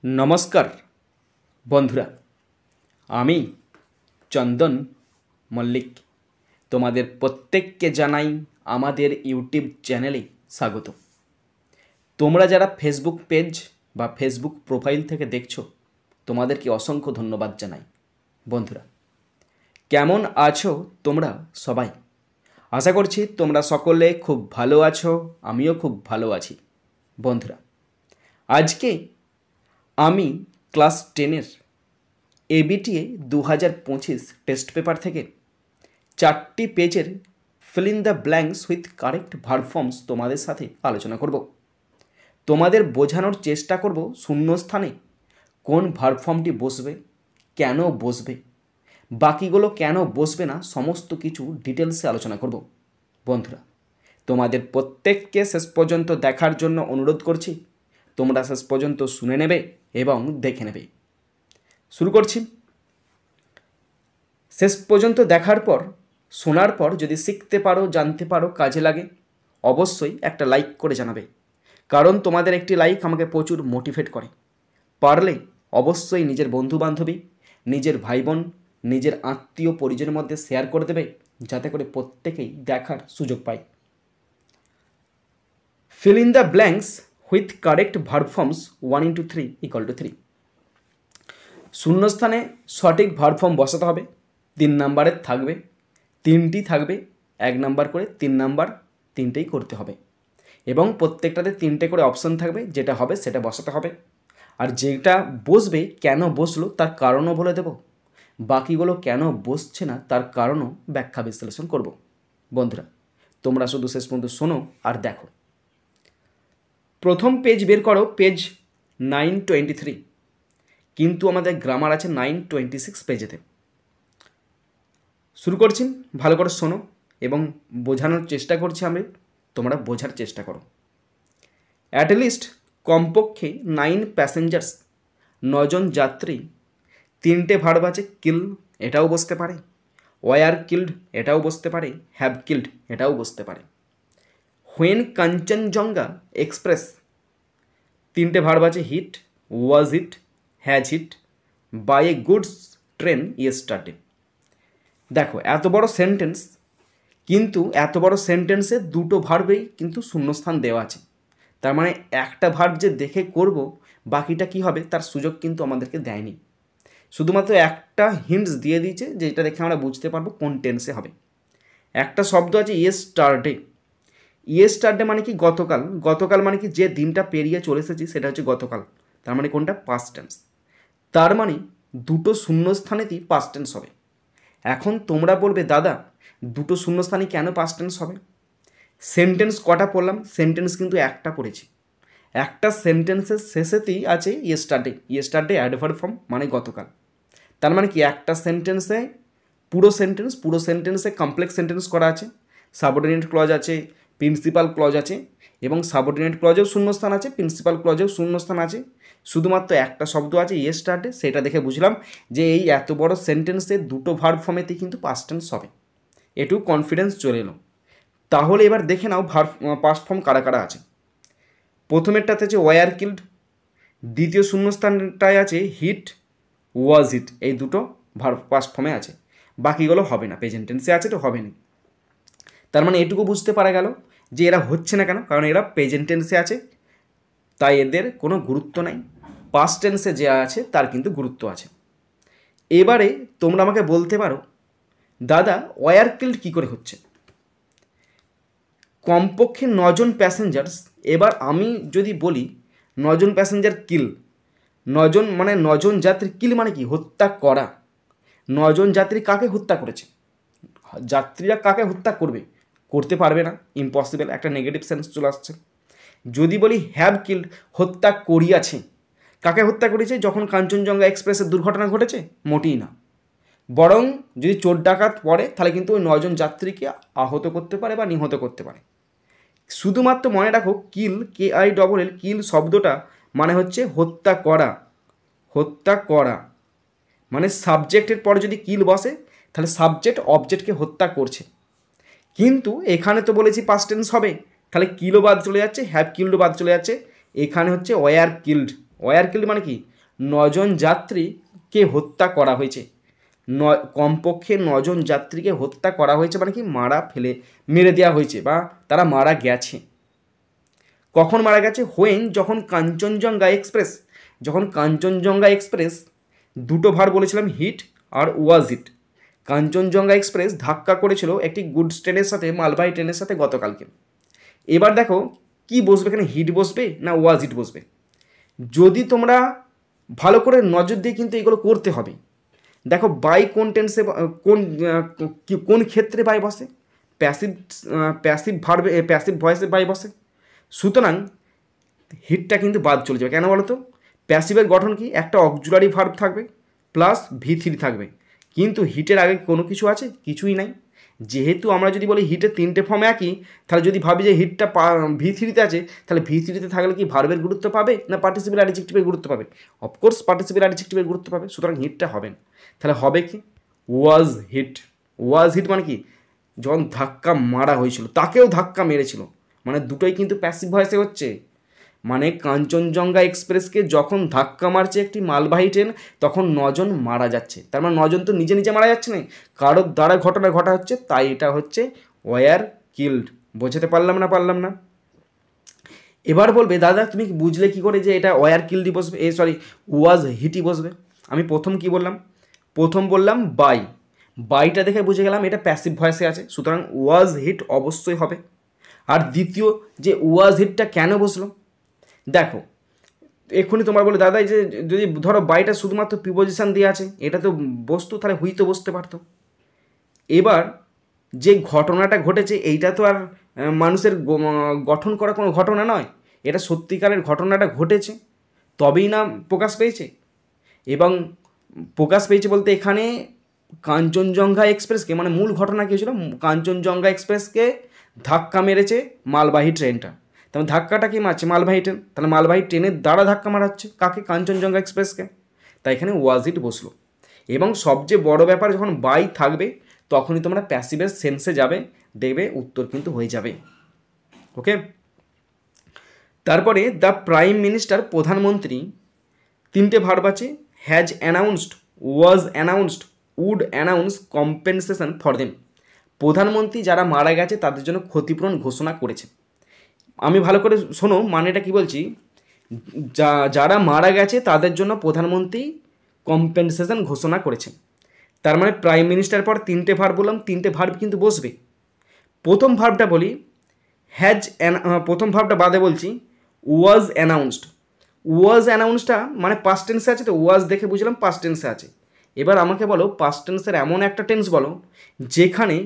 नमस्कार बंधुरा आमी चंदन मल्लिक तोमादेर प्रत्येकके जानाई आमादेर यूट्यूब चैनेले स्वागत। तोमरा जारा फेसबुक पेज बा फेसबुक प्रोफाइल थेके देखछो तोमादेरके असंख्य धन्यवाद जानाई। बंधुरा केमन आछो तोमरा सबाई? आशा करछि तोमरा सकले खूब भालो आछो, आमिओ खूब भालो आछि। बंधुरा आजके आमी क्लास 10 एबीटीए 2025 टेस्ट पेपर थेके 4टी पेजेर fill in the blanks with correct verb forms तोमादेर साथे आलोचना करब। तोमादेर बोझानोर चेष्टा करब शून्यस्थाने कोन भार्ब फर्मटी बसबे, केन बसबे, बाकीगुलो केन बसबे ना समस्त किछु डिटेल्से आलोचना करब। बंधुरा तोमादेर प्रत्येकके शेष पर्यन्त देखार जन्य अनुरोध करछि। तोमरा शेष पर्यन्त शुने नेबे एवं देखे नेबे। शुरू करछि। शेष पर्यन्त देखार पर शोनार पर यदि शिखते पारो, जानते पारो, काजे लागे अवश्यई एकटा लाइक करे जानाबे, कारण तोमादेर एकटी लाइक आमाके प्रचुर मोटिवेट करे। पारले अवश्यई निजेर बंधु बान्धबी, निजेर भाई बोन, निजेर आत्मीय परिजनेर मध्य शेयर करे देबे, जाते करे प्रत्येकेई देखार सुयोग पाय। Fill in the blanks with correct verb forms 1 into 3 equal to 3। शून्यस्थाने सठिक भार्ब फर्म बसाते हबे। 3 नम्बरेर थाकबे, 3टी थाकबे, 1 नम्बर करे 3 नम्बर 3टेई करते हबे एबं प्रत्येकटाते 3टे करे अपशन थाकबे, जेटा हबे सेटा बसाते हबे। आर जेटा बसबे केन बसलो तार कारणও বলে দেব, বাকিগুলো কেন বসছে না তার কারণও ব্যাখ্যা বিশ্লেষণ করব। বন্ধুরা তোমরা শুধু শেষ পর্যন্ত শোনো আর দেখো। प्रथम पेज बेर करो, पेज 923, किन्तु आमादेर ग्रामार आछे 926 पेजेते। शुरू करछि, भालो करे शोनो एबं बोझानोर चेष्टा करछि आमि, तोमरा बोझार चेष्टा करो। एट लिस्ट कमपक्षे 9 पैसेंजार्स 9 जन यात्री, 3टे भार्ब आछे, किल एटाओ बसते पारे, वार किल्ड एटाओ बसते पारे, हैव किल्ड एटाओ बसते पारे। When Kanchenjunga Express 3टे भार्ब आछे, hit, was hit, has hit, by a goods train yesterday. देखो एत बड़ो सेंटेंस, किन्तु एत बड़ो सेंटेंसे दुटो भार्बेई किन्तु शून्यस्थान देওয়া আছে। तार माने एकटा भार्ब जे देखे करब बाकिटा कि हबे तार सुयोग किन्तु आमादेरके देয়নি। शुधुमात्र एकटा हिंट्स दिए दिয়েছে যেটা দেখে আমরা বুঝতে পারবো কোন টেন্সে হবে। একটা শব্দ আছে येस्टारडे। येस्टारडे माने कि गतकाल, गतकाल माने कि जे दिनटा पेरिये चले एसेछि सेटा हच्छे गतकाल, तार माने कोनटा पास्ट टेंस। तार माने दुटो शून्यस्थानेतेই पास्ट टेंस होबे। এখন তোমরা বলবে দাদা দুটো শূন্যস্থানে কেন পাস্ট টেন্স হবে? সেন্টেন্স কটা পড়লাম? সেন্টেন্স কিন্তু একটা পড়েছি। একটা সেন্টেন্সের শেষেতেই আছে ইয়েস্টারডে। ইয়েস্টারডে অ্যাডভার্ব ফর্ম মানে গতকাল। তার মানে কি একটা সেন্টেন্সে পুরো সেন্টেন্সে কমপ্লেক্স সেন্টেন্স করা আছে, সাবঅর্ডিনেট ক্লজ আছে, প্রিন্সিপাল ক্লজ আছে এবং সাবঅর্ডিনেট ক্লজেও শূন্যস্থান আছে, প্রিন্সিপাল ক্লজেও শূন্যস্থান আছে। শুধুমাত্র একটা শব্দ আছে ইয়েস্টারডে, সেটা দেখে বুঝলাম যে এই এত বড় সেন্টেন্সে দুটো ভার্ব ফর্মেতেই কিন্তু পাস্ট টেন্স হবে। একটু কনফিডেন্স চলে এলো। তাহলে এবার দেখে নাও ভার্ব পাস্ট ফর্ম কারা কারা আছে। প্রথমেরটাতে আছে ওয়ার কিল্ড, দ্বিতীয় শূন্যস্থানটায় আছে হিট, ওয়াজ হিট, এই দুটো ভার্ব পাস্ট ফর্মে আছে। বাকিগুলো হবে না, প্রেজেন্ট টেন্সে আছে তো হবে না। তার মানে এটুকু বুঝতে পারা গেল যে এরা হচ্ছে না কেন, কারণ এরা প্রেজেন্ট টেন্সে আছে, তাই এদের কোনো গুরুত্ব নাই। পাস্ট টেন্সে যে আছে তার কিন্তু গুরুত্ব আছে। এবারে তোমরা আমাকে বলতে পারো দাদা ওয়ার কিল্ড কী করে হচ্ছে? কমপক্ষে 9 জন প্যাসেঞ্জার্স, এবার আমি যদি বলি 9 জন প্যাসেঞ্জার কিল, 9 জন মানে 9 জন যাত্রী, কিল মানে কি? হত্যা করা। 9 জন যাত্রী কাকে হত্যা করেছে? যাত্রীরা কাকে হত্যা করবে? করতে পারবে না, ইম্পসিবল, একটা নেগেটিভ সেন্স চলে আসছে। যদি বলি হ্যাভ কিল্ড, হত্যা করিয়াছে, কাকে হত্যা করেছে? যখন কাঞ্চনজঙ্ঘা এক্সপ্রেসের দুর্ঘটনা ঘটেছে? মোটেই না। বরং যদি চোর ডাকাত পড়ে তাহলে কিন্তু ওই 9 জন যাত্রীকে আহত করতে পারে বা নিহত করতে পারে। শুধুমাত্র মনে রাখো কিল, KILL, কিল শব্দটা মানে হচ্ছে হত্যা করা। হত্যা করা মানে সাবজেক্টের পরে যদি কিল বসে তাহলে সাবজেক্ট অবজেক্টকে হত্যা করছে। কিন্তু এখানে তো বলেছি পাস্ট টেন্স হবে, তাহলে কিলও বাদ চলে যাচ্ছে, হ্যাভ কিল্ডও বাদ চলে যাচ্ছে। এখানে হচ্ছে ওয়ার কিল্ড, ওয়ার কিল্ড মানে কি, 9 জন যাত্রীকে হত্যা করা হয়েছে, কমপক্ষে 9 জন যাত্রীকে হত্যা করা হয়েছে মানে কি মেরে দেওয়া হয়েছে বা তারা মারা গেছে। কখন মারা গেছে? হোয়েন, যখন কাঞ্চনজঙ্ঘা এক্সপ্রেস দুটো ভার বলেছিলাম, হিট আর ওয়াজ হিট। কাঞ্চনজঙ্ঘা এক্সপ্রেস ধাক্কা করেছিল একটি গুডস ট্রেনের সাথে, মালবাহী ট্রেনের সাথে গতকালকে। এবার দেখো কি বসবে এখানে, হিট বসবে না ওয়াজ হিট বসবে। যদি তোমরা ভালো করে নজর দিয়ে কিন্তু এগুলো করতে হবে। দেখো বাই কোন টেন্সে, কোন ক্ষেত্রে বাই বসে? প্যাসিভ ভয়েসে বাই বসে। সুতরাং হিটটা কিন্তু বাদ চলে যাবে। কেন বলো তো? প্যাসিভের গঠন কি? একটা অক্সিলারি ভার্ব থাকবে প্লাস V3 থাকবে, কিন্তু হিটের আগে কোনো কিছু আছে? কিছুই নাই। যেহেতু আমরা যদি বলি হিটের 3টে ফর্ম একই, তাহলে যদি ভাবি যে হিটটা V3-তে আছে, তাহলে V3-তে থাকলে কি ভার্বের গুরুত্ব পাবে না পার্টিসিপেল অ্যাডজেক্টিভের গুরুত্ব পাবে? অফকোর্স পার্টিসিপেল অ্যাডজেক্টিভের গুরুত্ব পাবে। সুতরাং হিটটা হবে না। তাহলে হবে কি? Was hit. ওয়াজ হিট মানে কি? যখন ধাক্কা মারা হয়েছিল, তাকেও ধাক্কা মেরেছিল, মানে দুটোই কিন্তু প্যাসিভ ভয়েসে হচ্ছে। মানে কাঞ্চনজঙ্ঘা এক্সপ্রেসকে যখন ধাক্কা মারছে একটি মালবাহী ট্রেন, তখন 9 জন মারা যাচ্ছে। তার মানে 9 জন তো নিজে নিজে মারা যাচ্ছে না, কারোর দ্বারা ঘটনা ঘটা হচ্ছে, তাই এটা হচ্ছে ওয়ার কিল্ড। বোঝাতে পারলাম না? এবার বলবে দাদা তুমি বুঝলে কি করে যে এটা ওয়ার কিল্ডই বসবে, ওয়াজ হিটই বসবে? আমি প্রথম কি বললাম? প্রথম বললাম বাইটা দেখে বুঝে গেলাম এটা প্যাসিভ ভয়েসে আছে, সুতরাং ওয়াজ হিট অবশ্যই হবে। আর দ্বিতীয় যে ওয়াজ হিটটা কেন বসলো, দেখো এক্ষুনি তোমার বলে দাদা এই যে যদি ধরো বাইটা শুধুমাত্র প্রিপোজিশন দিয়ে আছে, এটা তো বস্তু, তাহলে হুই তো বসতে পারতো। এবার যে ঘটনাটা ঘটেছে এইটা তো আর মানুষের গঠন করা কোনো ঘটনা নয়, এটা সত্যিকারের ঘটনাটা ঘটেছে, তবেই না প্রকাশ পেয়েছে। এবং প্রকাশ পেয়েছে বলতে এখানে কাঞ্চনজঙ্ঘা এক্সপ্রেসকে, মানে মূল ঘটনা কী হয়েছিল, কাঞ্চনজঙ্ঘা এক্সপ্রেসকে ধাক্কা মেরেছে মালবাহী ট্রেনটা। তাহলে ধাক্কাটা কি মারছে? মালবাহী ট্রেন। তাহলে মালবাহী ট্রেনের দ্বারা ধাক্কা মারা হচ্ছে কাকে? কাঞ্চনজঙ্ঘা এক্সপ্রেসকে। তাই এখানে ওয়াজ ইট বসলো। এবং সবচেয়ে বড় ব্যাপার, যখন বাই থাকবে তখনই তোমরা প্যাসিভের সেন্সে যাবে, দেখবে উত্তর কিন্তু হয়ে যাবে। ওকে, তারপরে দ্য প্রাইম মিনিস্টার, প্রধানমন্ত্রী, 3টে ভার্ব আছে, has announced, was announced, would announce compensation for them. প্রধানমন্ত্রী যারা মারা গেছে তাদের জন্য ক্ষতিপূরণ ঘোষণা করেছে। আমি ভালো করে শোনো মানেটা কি বলছি, যারা মারা গেছে তাদের জন্য প্রধানমন্ত্রী কম্পেনসেশন ঘোষণা করেছেন। তার মানে প্রাইম মিনিস্টার পর 3টে ভার্ব বললাম, 3টে ভার্ব কিন্তু বসবে। প্রথম ভার্বটা বলি প্রথম ভার্বটা বাদে বলছি ওয়াজ অ্যানাউন্সড। ওয়াজ অ্যানাউন্সডটা মানে পাস্ট টেন্সে আছে, তো ওয়াজ দেখে বুঝলাম পাস্ট টেন্সে আছে। এবার আমাকে বলো পাস্ট টেন্সের এমন একটা টেন্স বলো যেখানে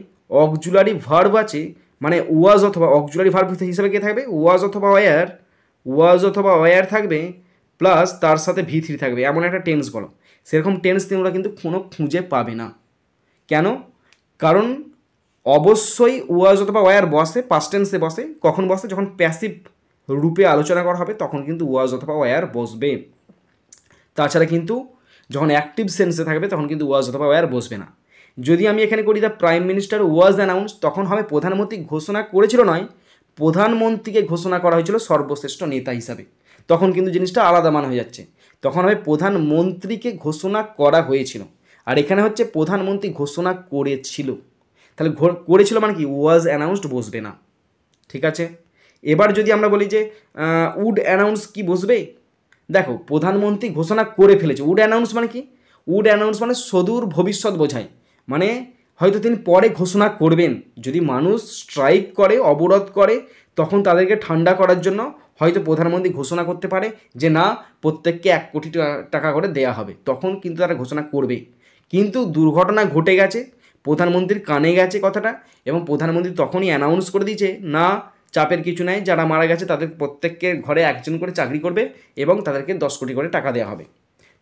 অক্সিলারি ভার্ব আছে, মানে ওয়াজ অথবা অক্সিলারি ভার্ব হিসেবে কে থাকবে? ওয়াজ অথবা ওয়ার থাকবে, প্লাস তার সাথে V3 থাকবে, এমন একটা টেন্স বলো। সেরকম টেন্স তোমরা কিন্তু কোনো খুঁজে পাবে না। কেন? কারণ অবশ্যই ওয়াজ অথবা ওয়ার বসে, পাস্ট টেন্সে বসে। কখন বসে? যখন প্যাসিভ রূপে আলোচনা করা হবে তখন কিন্তু ওয়াজ অথবা ওয়ার বসবে। তাছাড়া কিন্তু যখন অ্যাক্টিভ সেন্সে থাকবে তখন কিন্তু ওয়াজ অথবা ওয়ার বসবে না। যদি আমি এখানে করি the prime minister was announce, তখন হবে প্রধানমন্ত্রী ঘোষণা করেছিল নয়, প্রধানমন্ত্রীকে ঘোষণা করা হয়েছিল সর্বশ্রেষ্ঠ নেতা হিসাবে। তখন কিন্তু জিনিসটা আলাদা মান হয়ে যাচ্ছে। তখন হবে প্রধানমন্ত্রীকে ঘোষণা করা হয়েছিল, আর এখানে হচ্ছে প্রধানমন্ত্রী ঘোষণা করেছিল। তাহলে করেছিল মানে কি? ওয়াজ অ্যানাউন্সড বসবে না। ঠিক আছে, এবার যদি আমরা বলি যে উড অ্যানাউন্স কি বসবে? দেখো প্রধানমন্ত্রী ঘোষণা করে ফেলেছে। উড অ্যানাউন্স মানে কি? উড অ্যানাউন্স মানে সুদূর ভবিষ্যৎ বোঝায়, মানে হয়তো তিনি পরে ঘোষণা করবেন। যদি মানুষ স্ট্রাইক করে, অবরোধ করে, তখন তাদেরকে ঠান্ডা করার জন্য হয়তো প্রধানমন্ত্রী ঘোষণা করতে পারে যে না, প্রত্যেককে 1 কোটি টাকা করে দেয়া হবে, তখন কিন্তু তারা ঘোষণা করবে। কিন্তু দুর্ঘটনা ঘটে গেছে, প্রধানমন্ত্রীর কানে গেছে কথাটা, এবং প্রধানমন্ত্রী তখনই অ্যানাউন্স করে দিয়েছে না, চাপের কিছু নাই, যারা মারা গেছে তাদের প্রত্যেককে ঘরে 1 জন করে চাকরি করবে এবং তাদেরকে 10 কোটি করে টাকা দেওয়া হবে।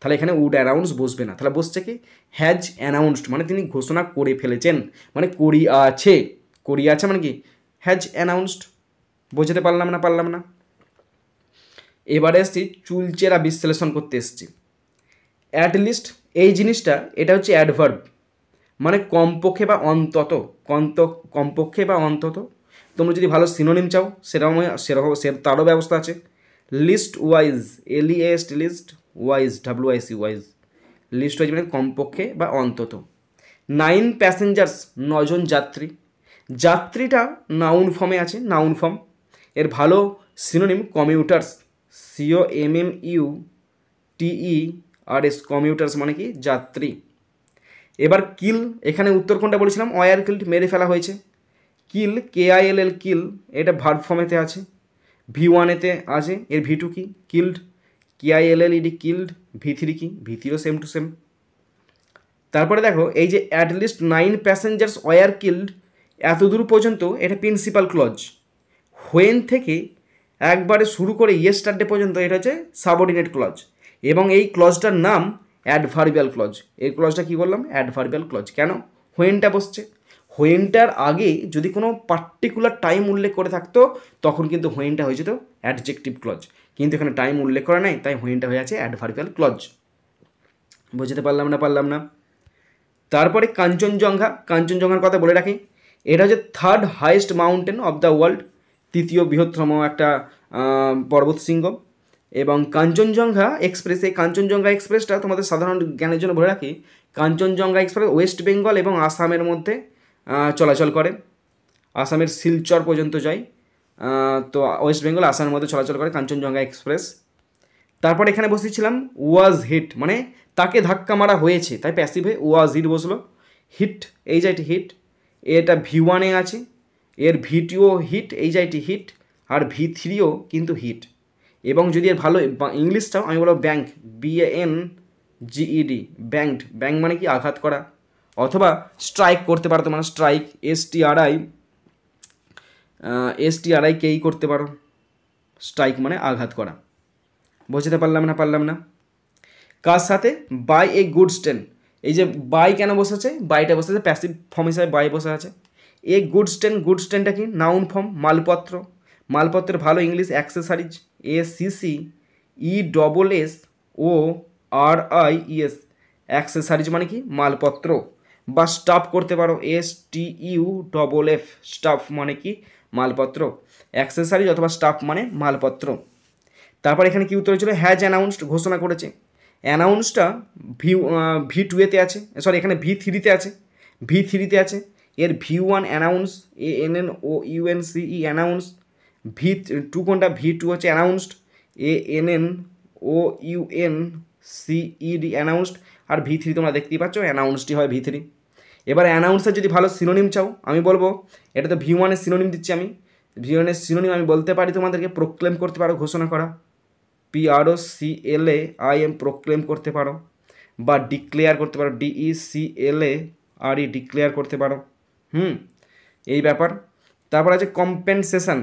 তাহলে এখানে উড অ্যানাউন্স বসবে না। তাহলে বসছে কি? হ্যাজ অ্যানাউন্সড, মানে তিনি ঘোষণা করে ফেলেছেন, মানে করিয়াছে মানে কি? Has announced. বোঝাতে পারলাম না? এবারে এসছি চুলচেরা বিশ্লেষণ করতে এসছি। অ্যাটলিস্ট এই জিনিসটা, এটা হচ্ছে অ্যাডভার্ব, মানে কমপক্ষে বা অন্তত, কমপক্ষে বা অন্তত। তোমরা যদি ভালো সিনোনিম চাও সেরকম তারও ব্যবস্থা আছে। Least wise, LEAST least, wise WIC wise, least wise মানে কমপক্ষে বা অন্তত। 9 প্যাসেঞ্জার্স, 9 জন যাত্রী। যাত্রীটা নাউন ফর্মে আছে, নাউন ফর্ম। এর ভালো সিনোনিম কমিউটার্স, COMMUTERS, কমিউটার্স মানে কি যাত্রী। এবার কিল, এখানে উত্তর কোনটা বলেছিলাম, ওয়ার কিল্ড, মেরে ফেলা হয়েছে। কিল, KILL কিল, এটা ভার্ব ফর্মেতে আছে, V1-এতে আছে। এর V2 কি, কিল্ড, KILLED কিল্ড। V3 কি, V3ও সেম টু সেম। তারপরে দেখো এই যে অ্যাটলিস্ট 9 প্যাসেঞ্জার্স ওয়ার কিল্ড, এত দূর পর্যন্ত এটা প্রিন্সিপাল ক্লজ। হোয়েন থেকে একবারে শুরু করে ইয়েস্টারডে পর্যন্ত এটা হচ্ছে সাবঅর্ডিনেট ক্লজ, এবং এই ক্লজটার নাম অ্যাডভার্বিয়াল ক্লজ। এই ক্লজটা কী বললাম, অ্যাডভার্বিয়াল ক্লজ। কেন, হোয়েনটা বসছে, হোয়েনটার আগে যদি কোনো পার্টিকুলার টাইম উল্লেখ করে থাকতো তখন কিন্তু হোয়েনটা হয়ে যেত অ্যাডজেক্টিভ ক্লজ, কিন্তু এখানে টাইম উল্লেখ করা নাই, তাই হোয়েনটা হয়ে আছে অ্যাডভার্বিয়াল ক্লজ। বুঝতে পারলাম না। তারপরে কাঞ্চনজঙ্ঘা, কাঞ্চনজঙ্ঘার কথা বলে রাখি, এটা হচ্ছে 3rd highest mountain of the world, তৃতীয় বৃহত্তম একটা পর্বতশৃঙ্গ। এবং কাঞ্চনজঙ্ঘা এক্সপ্রেস, এই কাঞ্চনজঙ্ঘা এক্সপ্রেসটা তোমাদের সাধারণ জ্ঞানের জন্য বলে রাখি, কাঞ্চনজঙ্ঘা এক্সপ্রেস ওয়েস্ট বেঙ্গল এবং আসামের মধ্যে চলাচল করে, আসামের শিলচর পর্যন্ত যায়। তো ওয়েস্ট বেঙ্গল আসামের মধ্যে চলাচল করে কাঞ্চনজঙ্ঘা এক্সপ্রেস। তারপর এখানে বসেছিলাম ওয়াজ হিট, মানে তাকে ধাক্কা মারা হয়েছে, তাই প্যাসিভ হয়ে ওয়াজ হিট বসলো। হিট, এই জায়গাটি হিট, এটা V1-এ আছে, এর V2ও হিট, এই জায়গাটি হিট, আর V3ও কিন্তু হিট। এবং যদি এর ভালো ইংলিশটাও আমি বলবো ব্যাঙ্ক, BANGED, ব্যাঙ্কড, ব্যাঙ্ক মানে কি আঘাত করা, অথবা স্ট্রাইক করতে পারো, মানে স্ট্রাইক, STRI কেই করতে পারো, স্ট্রাইক মানে আঘাত করা। বুঝতে পারলাম না। কার সাথে, বাই এ গুডস ট্রেন, এই যে বাই কেন বসেছে, বাইটা বসেছে প্যাসিভ ফর্ম হিসাবে, বাই বসে আছে। এ গুডস ট্রেন, গুডস ট্রেনটা কি নাউন ফর্ম, মালপত্র, মালপত্রের ভালো ইংলিশ অ্যাক্সেসারিজ, ACCESSORIES, অ্যাক্সেসারিজ মানে কি মালপত্র। বা স্টাফ করতে পারো, STUFF, স্টাফ মানে কি মালপত্র, অ্যাক্সেসারিজ অথবা স্টাফ মানে মালপত্র। তারপর এখানে কি উত্তর ছিল, হ্যাজ অ্যানাউন্সড, ঘোষণা করেছে। অ্যানাউন্সটা V2-এতে আছে, সরি এখানে V3-তে আছে, V3-তে আছে। এর V1 announce, ANNOUNCE, announce. V2 কোনটা, V2 হচ্ছে অ্যানাউন্সড, ANNOUNCED, অ্যানাউন্সড। আর V3 তোমরা দেখতেই পাচ্ছ অ্যানাউন্সডই হয় V3। এবার অ্যানাউন্সের যদি ভালো সিনোনিম চাও, আমি বলবো, এটা তো V1-এর সিনোনিম দিচ্ছি আমি, V1-এর সিনোনিম আমি বলতে পারি তোমাদেরকে, প্রোক্লেম করতে পারো, ঘোষণা করা, PROCLAIM, প্রোক্লেম করতে পারো, বা ডিক্লেয়ার করতে পারো, DECLARE, ডিক্লেয়ার করতে পারো। এই ব্যাপার। তারপর আছে কম্পেনসেশন,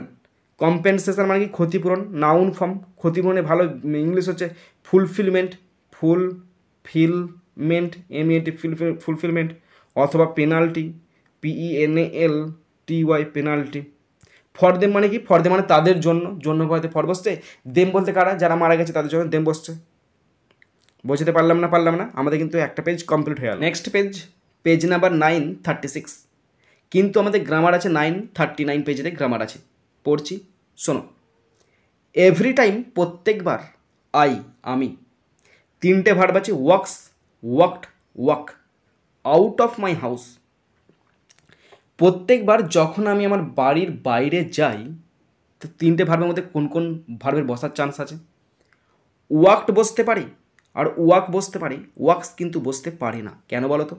কম্পেনসেশন মানে কি ক্ষতিপূরণ, নাউন ফর্ম। ক্ষতিপূরণে ভালো ইংলিশ হচ্ছে ফুলফিলমেন্ট, MENT, ফুলফিলমেন্ট, অথবা penalty, PENALTY, penalty. For them মানে কি, ফর দেম মানে তাদের জন্য, জন্য বলতে ফর বসছে, দেম বলতে কারা, যারা মারা গেছে তাদের জন্য দেম বসছে। বুঝতে পারলাম না। আমাদের কিন্তু একটা পেজ কমপ্লিট হয়ে গেল। নেক্সট পেজ নাম্বার 936, কিন্তু আমাদের গ্রামার আছে 939 পেজেতে গ্রামার আছে, পড়ছি শোনো। এভরি টাইম, প্রত্যেকবার, আমি, 3টে ভার্ব আছে, works, worked, walk, out of my house. প্রত্যেকবার যখন আমি আমার বাড়ির বাইরে যাই, তো 3টে ভার্বের মধ্যে কোন কোন ভার্বের বসার চান্স আছে, ওয়াকড বসতে পারে, আর ওয়াক বসতে পারে, ওয়াক্স কিন্তু বসতে পারে না। কেন বলো তো,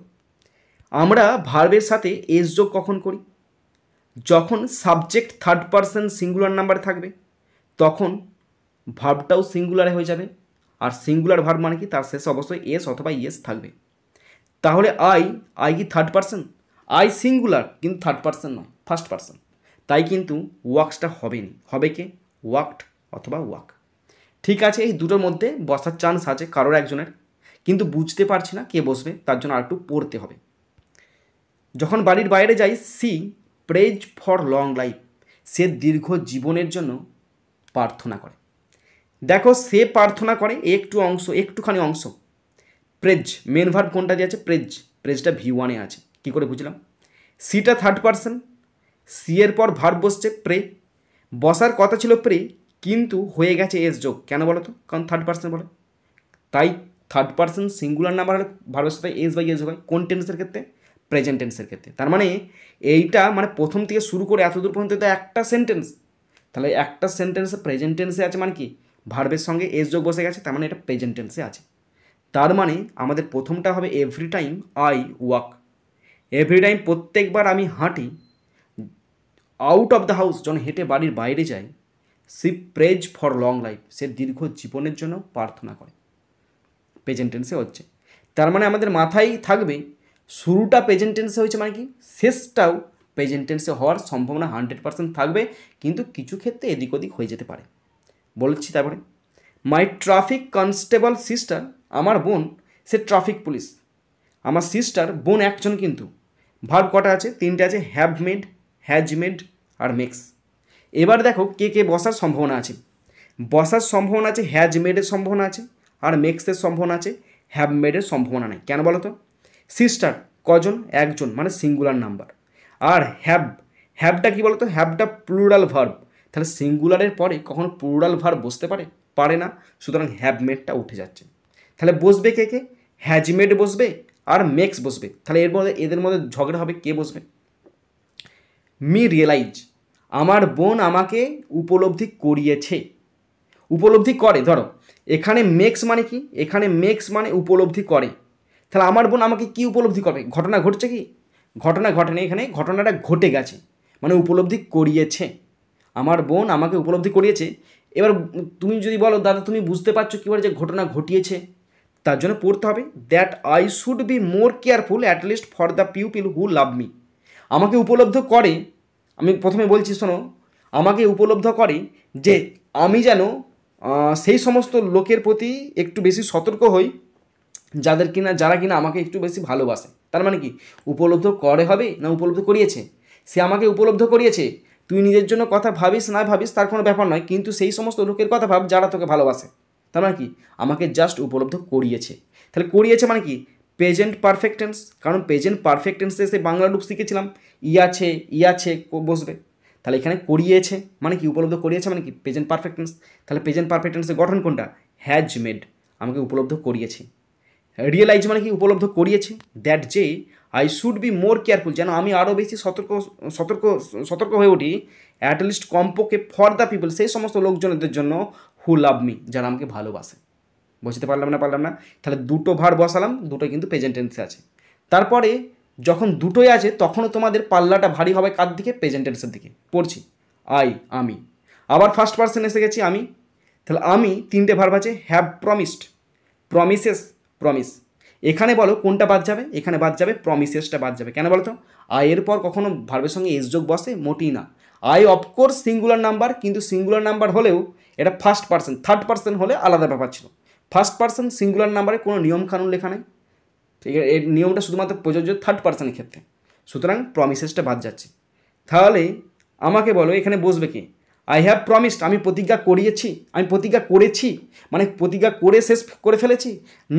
আমরা ভার্বের সাথে এস যোগ কখন করি, যখন subject 3rd person singular number থাকবে, তখন ভার্বটাও সিঙ্গুলারে হয়ে যাবে। আর সিঙ্গুলার ভার্ব মানে কি, তার শেষে অবশ্যই এস অথবা ইয়েস থাকবে। তাহলে আই কি 3rd পারসন, আই সিঙ্গুলার কিন্তু 3rd পারসন নয়, 1st পারসন, তাই কিন্তু ওয়াক্সটা হবে নি, হবে কে, ওয়াকড অথবা ওয়াক। ঠিক আছে, এই দুটোর মধ্যে বসার চান্স আছে কারোর একজনের, কিন্তু বুঝতে পারছি না কে বসবে, তার জন্য আর একটু পড়তে হবে। যখন বাড়ির বাইরে যাই, she prays for long life, সে দীর্ঘ জীবনের জন্য প্রার্থনা করে। দেখো সে প্রার্থনা করে একটুখানি অংশ, প্রেজ, মেন ভার্ব কোনটা দিয়ে আছে, প্রেজটা V1-এ আছে। কি করে বুঝলাম, সিটা 3rd পারসন, সি এর পর ভার্ব বসছে প্রে, বসার কথা ছিল প্রে, কিন্তু হয়ে গেছে এস যোগ, কেন বলো তো? কারণ থার্ড পার্সন বলে, তাই থার্ড পার্সন সিঙ্গুলার নাম্বার হলে ভার্বের সাথে এস বাই এস যোগ হয়। কোন টেন্সের ক্ষেত্রে? প্রেজেন্ট টেন্সের ক্ষেত্রে। তার মানে এইটা মানে প্রথম থেকে শুরু করে এত দূর পর্যন্ত তো একটা সেন্টেন্স, তাহলে একটা সেন্টেন্সে প্রেজেন্ট টেন্সে আছে মানে কি ভার্বের সঙ্গে এস যোগ বসে গেছে, তার মানে এটা প্রেজেন্ট টেন্সে আছে। তার মানে আমাদের প্রথমটা হবে every time I walk, every time প্রত্যেকবার আমি হাঁটি, আউট অফ দ্য হাউস যখন হেঁটে বাড়ির বাইরে যায়, she prays for long life, সে দীর্ঘ জীবনের জন্য প্রার্থনা করে, প্রেজেন্ট টেন্সে হচ্ছে। তার মানে আমাদের মাথায় থাকবে শুরুটা প্রেজেন্ট টেন্সে হয়েছে মানে কি শেষটাও প্রেজেন্ট টেন্সে হওয়ার সম্ভাবনা 100% থাকবে, কিন্তু কিছু ক্ষেত্রে এদিক ওদিক হয়ে যেতে পারে। বলছি তারপরে, মাই ট্রাফিক কনস্টেবল সিস্টার, আমার বোন সে ট্রাফিক পুলিশ। আমার সিস্টার, বোন একজন কিন্তু। ভার্ব কটা আছে? তিনটে আছে, হ্যাভ মেড, হ্যাজ মেড আর মেক্স। এবার দেখো কে কে বসার সম্ভাবনা আছে। বসার সম্ভাবনা আছে, হ্যাজ মেডের সম্ভাবনা আছে, আর মেক্সের সম্ভাবনা আছে, হ্যাভ মেডের সম্ভাবনা নেই। কেন বলো তো? সিস্টার কজন? একজন, মানে সিঙ্গুলার নাম্বার। আর হ্যাভটা কী বলো তো? হ্যাভটা প্লুরাল ভার্ব, তাহলে সিঙ্গুলারের পরে কখনো প্লুরাল ভার্ব বসতে পারে? পারে না, সুতরাং হ্যাভ মেডটা উঠে যাচ্ছে। তাহলে বসবে কে কে? হ্যাজ মেড বসবে আর মেক্স বসবে। তাহলে এদের মধ্যে ঝগড়া হবে, কে বসবে? মি রিয়েলাইজ, আমার বোন আমাকে উপলব্ধি করিয়েছে। উপলব্ধি করে, ধরো এখানে মেক্স মানে কি? এখানে মেক্স মানে উপলব্ধি করে। তাহলে আমার বোন আমাকে কি উপলব্ধি করবে? ঘটনা ঘটছে কি? ঘটনা ঘটেনি, এখানে ঘটনাটা ঘটে গেছে, মানে উপলব্ধি করিয়েছে। আমার বোন আমাকে উপলব্ধি করিয়েছে। এবার তুমি যদি বলো দাদা তুমি বুঝতে পারছো কী বলে যে ঘটনা ঘটিয়েছে, তার জন্য পড়তে হবে that I should be more careful at least for the people who love me. আমাকে উপলব্ধ করে, আমি প্রথমে বলছি শোনো, আমাকে উপলব্ধ করে যে আমি যেন সেই সমস্ত লোকের প্রতি একটু বেশি সতর্ক হই যারা কিনা আমাকে একটু বেশি ভালোবাসে। তার মানে কি উপলব্ধ করে হবে না উপলব্ধ করিয়েছে? সে আমাকে উপলব্ধ করিয়েছে। তুই নিজের জন্য কথা ভাবিস না ভাবিস তার কোনো ব্যাপার নয়, কিন্তু সেই সমস্ত লোকের কথা ভাব যারা তোকে ভালোবাসে। তার মানে কি আমাকে জাস্ট উপলব্ধ করিয়েছে। তাহলে করিয়েছে মানে কি প্রেজেন্ট পারফেক্ট টেন্স, কারণ প্রেজেন্ট পারফেক্ট টেন্সে সে বাংলা রূপ শিখেছিলাম, ইয়াছে বসবে। তাহলে এখানে করিয়েছে মানে কি উপলব্ধ করিয়েছে মানে কি প্রেজেন্ট পারফেক্ট টেন্স। তাহলে প্রেজেন্ট পারফেক্ট টেন্সের গঠন কোনটা? হ্যাজ মেড, আমাকে উপলব্ধ করিয়েছে। রিয়েলাইজ মানে কি উপলব্ধ করিয়েছে, দ্যাট যে I should be more careful, যেন আমি আরও বেশি সতর্ক হয়ে উঠি, অ্যাটলিস্ট কমপক্ষে ফর দ্য পিপল, সেই সমস্ত লোকজনদের জন্য হু লাভ মি, যারা আমাকে ভালোবাসে। বুঝতে পারলাম না? তাহলে দুটো ভার বসালাম, দুটো কিন্তু প্রেজেন্ট টেন্সে আছে। তারপরে যখন দুটোই আছে তখনও তোমাদের পাল্লাটা ভারী হবে কার দিকে? প্রেজেন্ট টেন্সের দিকে। পড়ছি আমি, আবার ফার্স্ট পার্সন এসে গেছি আমি। তাহলে আমি তিনটে ভার্ব আছে, হ্যাভ প্রমিসড, প্রমিস। এখানে বলো কোনটা বাদ যাবে? এখানে বাদ যাবে প্রমিসেসটা বাদ যাবে। কেন বলো তো? এর পর কখনো ভার্বের সঙ্গে এস যোগ বসে? মোটেই না। অফকোর্স সিঙ্গুলার নাম্বার, কিন্তু সিঙ্গুলার নাম্বার হলেও এটা ফার্স্ট পার্সন, থার্ড পার্সন হলে আলাদা ব্যাপার ছিল। ফার্স্ট পার্সন সিঙ্গুলার নাম্বারে কোনো নিয়ম কানুন লেখা নেই, ঠিক আছে? এই নিয়মটা শুধুমাত্র প্রযোজ্য থার্ড পার্সনের ক্ষেত্রে, সুতরাং প্রমিসেসটা বাদ যাচ্ছে। তাহলে আমাকে বলো এখানে বসবে কি? আই হ্যাভ প্রমিসড, আমি প্রতিজ্ঞা করেছি, মানে প্রতিজ্ঞা করে শেষ করে ফেলেছি,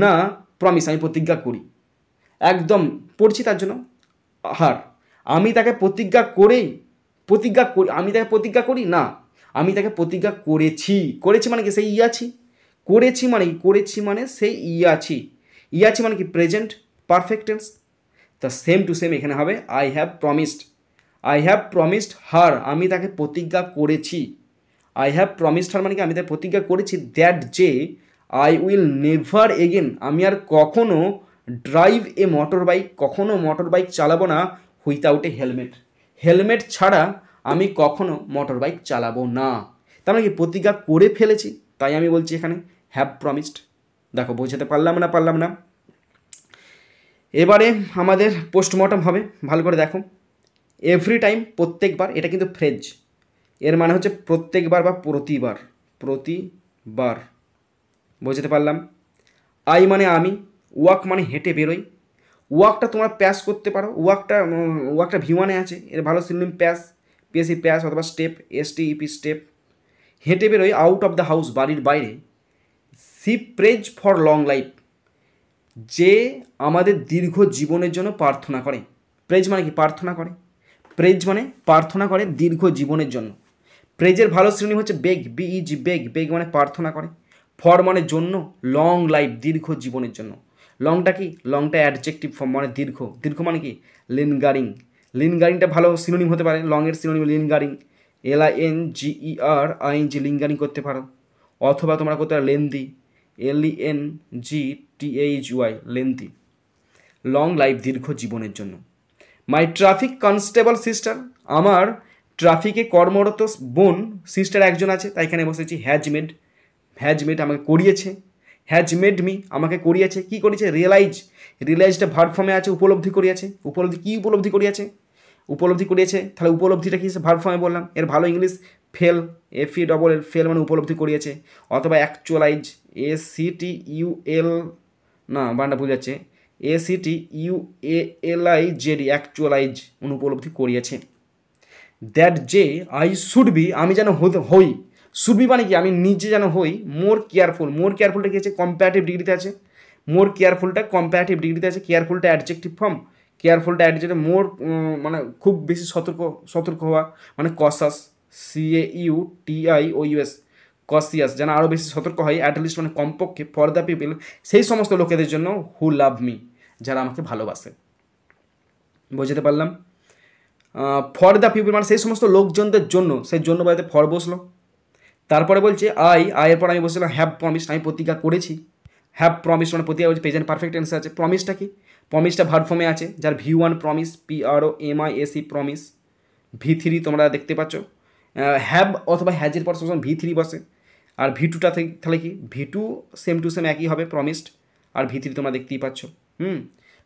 না প্রমিস আমি প্রতিজ্ঞা করি। একদম পড়ছি তার জন্য আমি তাকে প্রতিজ্ঞা করি, আমি তাকে প্রতিজ্ঞা করি না, আমি তাকে প্রতিজ্ঞা করেছি মানে কি সেই আছি, করেছি মানে সেই আছি মানে কি প্রেজেন্ট পারফেক্ট টেন্স। তা সেম টু সেম এখানে হবে আই হ্যাভ প্রমিসড হার, আমি তাকে প্রতিজ্ঞা করেছি। আই হ্যাভ প্রমিসড হার মানে কি আমি তাকে প্রতিজ্ঞা করেছি দ্যাট যে আই উইল নেভার এগেন, আমি আর কখনো ড্রাইভ এ মোটর বাইক চালাবো না উইথাউট এ হেলমেট ছাড়া আমি কখনো মোটর বাইক চালাবো না। তার মানে কি প্রতিজ্ঞা করে ফেলেছি, তাই আমি বলছি এখানে হ্যাভ প্রমিসড। দেখো বোঝাতে পারলাম না? এবারে আমাদের পোস্টমর্টম হবে, ভালো করে দেখো। এভরি টাইম প্রত্যেকবার, এটা কিন্তু ফ্রেজ, এর মানে হচ্ছে প্রত্যেকবার বা প্রতিবার। বুঝতে পারলাম? আই মানে আমি, ওয়াক মানে হেঁটে বেরোই। ওয়াকটা তোমরা প্যাস করতে পারো, ওয়াকটা ভিওয়ানে আছে, এর ভালো সিনোনিম প্যাস অথবা স্টেপ, STEP স্টেপ। হেঁটে বেরোই আউট অফ দ্য হাউস, বাড়ির বাইরে। She prays for long life, যে আমাদের দীর্ঘ জীবনের জন্য প্রার্থনা করে। প্রেজ মানে কি প্রার্থনা করে, দীর্ঘ জীবনের জন্য। প্রেজের ভালো শ্রেণী হচ্ছে বেগ, বিইজি, বেগ, বেগ মানে প্রার্থনা করে। ফর মানে জন্য, লং লাইফ দীর্ঘ জীবনের জন্য। লংটা কি? লংটা অ্যাডজেক্টিভ ফর্ম মানে দীর্ঘ, দীর্ঘ মানে কি? লিনগারিং, লিনগারিংটা ভালো সিনোনিম হতে পারে, লংয়ের সিনোনিম লিনগারিং, LINGERING, লিনগারিং করতে পারো। অথবা তোমরা করতে পারো lengthy, LENGTHY, lengthy, long life দীর্ঘ জীবনের জন্য। মাই ট্রাফিক কনস্টেবল সিস্টার, আমার ট্রাফিকে কর্মরত বোন, সিস্টার একজন আছে, তাই এখানে বসেছি হ্যাজমেড, হ্যাজমেড আমাকে করিয়েছে, হ্যাজমেড মি আমাকে করিয়েছে, কি করেছে? রিয়েলাইজ, রিয়েলাইজটা ভার্ব ফর্মে আছে, উপলব্ধি করিয়েছে, উপলব্ধি কি উপলব্ধি করিয়েছে? উপলব্ধি করিয়েছে, তাহলে উপলব্ধিটা কি ভার্ব ফর্মে বললাম, এর ভালো ইংলিশ ফেল, FELL, ফেল মানে উপলব্ধি করিয়েছে। অথবা অ্যাকচুয়ালাইজ, ACTUL, না বানটা ভুল যাচ্ছে, ACTUALIZ, অ্যাকচুয়ালাইজ উপলব্ধি করিয়েছে। দ্যাট যে আই শুড বি, আমি যেন হই, শুড বি মানে কি? আমি নিজে যেন হই মোর কেয়ারফুল, মোর কেয়ারফুলটা কি আছে? কম্পারেটিভ ডিগ্রিতে আছে, মোর কেয়ারফুলটা কম্পারেটিভ ডিগ্রিতে আছে, কেয়ারফুলটা অ্যাডজেক্টিভ ফর্ম, কেয়ারফুলটা অ্যাডজেক্টিভ, মোর মানে খুব বেশি সতর্ক হওয়া মানে কসাস, CAUTIOUS, কসিয়াস, যেন আরও বেশি সতর্ক হয়, অ্যাটলিস্ট মানে কমপক্ষে, ফর দ্য পিপল, সেই সমস্ত লোকেদের জন্য, হু লাভ মি, যারা আমাকে ভালোবাসে। বুঝতে পারলাম? ফর দ্য পিপল মানে সেই সমস্ত লোকজনদের জন্য, সেই জন্য বাড়িতে ফর বসলো। তারপরে বলছে আয়ের পর আমি বলছিলাম হ্যাভ প্রমিস, আমি প্রতিজ্ঞা করেছি। হ্যাভ প্রমিস মানে প্রতিজ্ঞা বলছে, প্রেজেন্ট পারফেক্ট টেন্সে আছে। প্রমিসটা কি? প্রমিসটা ভার্ব ফর্মে আছে, যার V1 promise, PROMISE promise. V3 তোমরা দেখতে পাচ্ছ, হ্যাভ অথবা হ্যাজের পর সবসময় V3 বসে। আর V2টা তাহলে কি? V2 সেম টু সেম একই হবে, প্রমিসড। আর V3 তোমরা দেখতেই পাচ্ছ।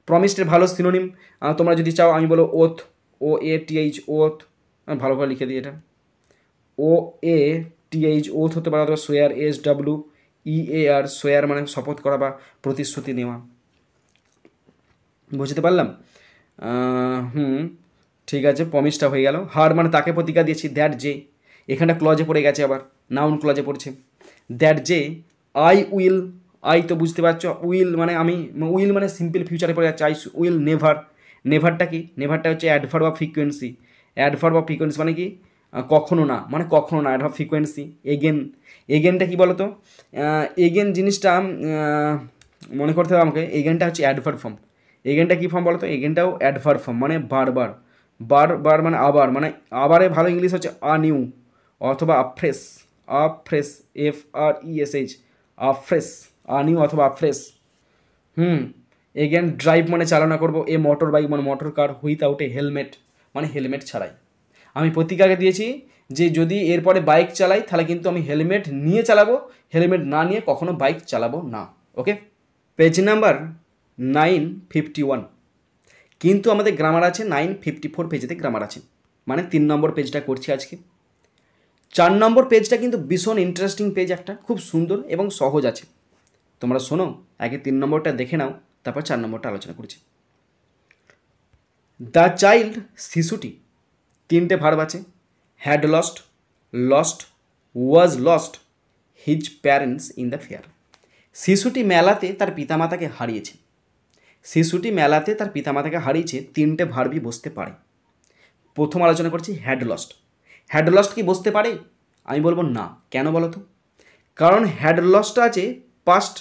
প্রমিসডের ভালো সিনোনিম তোমরা যদি চাও, আমি বলো ওথ, OATH, ওথ, আমি ভালো করে লিখে দিই এটা, OATH, ওথ হতে পারে, অথবা সোয়ার, SWEAR, সোয়ার মানে শপথ করা বা প্রতিশ্রুতি নেওয়া। বুঝতে পারলাম? ঠিক আছে, প্রমিসটা হয়ে গেল। হার মানে তাকে প্রতিজ্ঞা দিয়েছি। দ্যাট যে, এখানটা ক্লজে পড়ে গেছে, আবার নাউন ক্লজে পড়ছে। দ্যাট যে আই উইল, আই তো বুঝতে পারছো, উইল মানে আমি, উইল মানে সিম্পল ফিউচারে পড়ে যাচ্ছে। আই উইল নেভার, নেভারটা কি? নেভারটা হচ্ছে adverb of frequency, adverb of frequency মানে কি? কখনো না, মানে কখনো না, অ্যাডভার্ব ফ্রিকোয়েন্সি। এগেন, এগেনটা কি বলো তো? এগেন জিনিসটা মনে করতে হবে আমাকে, এগেনটা হচ্ছে অ্যাডভার্ব ফর্ম। এগেনটা কী ফর্ম বলো তো? এগেনটাও অ্যাডভার্ব ফর্ম, মানে বারবার, বারবার মানে আবার, মানে আবারে ভালো ইংলিশ হচ্ছে আনিউ, অথবা আফ্রেশ, আফ্রেশ, FRESH, আফ্রেশ, আনিউ অথবা আফ্রেশ। এগেন ড্রাইভ মানে চালনা করবো, মোটর বাইক মানে মোটর কার, উইথআউট এ হেলমেট মানে হেলমেট ছাড়াই। আমি প্রতিজ্ঞাকে দিয়েছি যে যদি এরপরে বাইক চালাই তাহলে কিন্তু আমি হেলমেট নিয়ে চালাবো, হেলমেট না নিয়ে কখনো বাইক চালাবো না। ওকে, পেজ নাম্বার 951। কিন্তু আমাদের গ্রামার আছে 954 পেজেতে গ্রামার আছে, মানে 3 নম্বর পেজটা করছি আজকে। 4 নম্বর পেজটা কিন্তু ভীষণ ইন্টারেস্টিং পেজ, একটা খুব সুন্দর এবং সহজ আছে। তোমরা শোনো, আগে 3 নম্বরটা দেখে নাও, তারপর 4 নম্বরটা আলোচনা করছি। দ্য চাইল্ড, শিশুটি, 3টে ভার্ব আছে, had lost, lost, was lost his parents in the fair. শিশুটি মেলাতে তার পিতামাতাকে হারিয়েছে। শিশুটি মেলাতে তার পিতামাতাকে হারিয়েছে, 3টে ভার্বই বসতে পারে। প্রথম আলোচনা করছি হ্যাড লস্ট। হ্যাড লস্ট কি বসতে পারে? আমি বলবো না। কেন বলো তো? কারণ হ্যাড লস্টটা আছে পাস্ট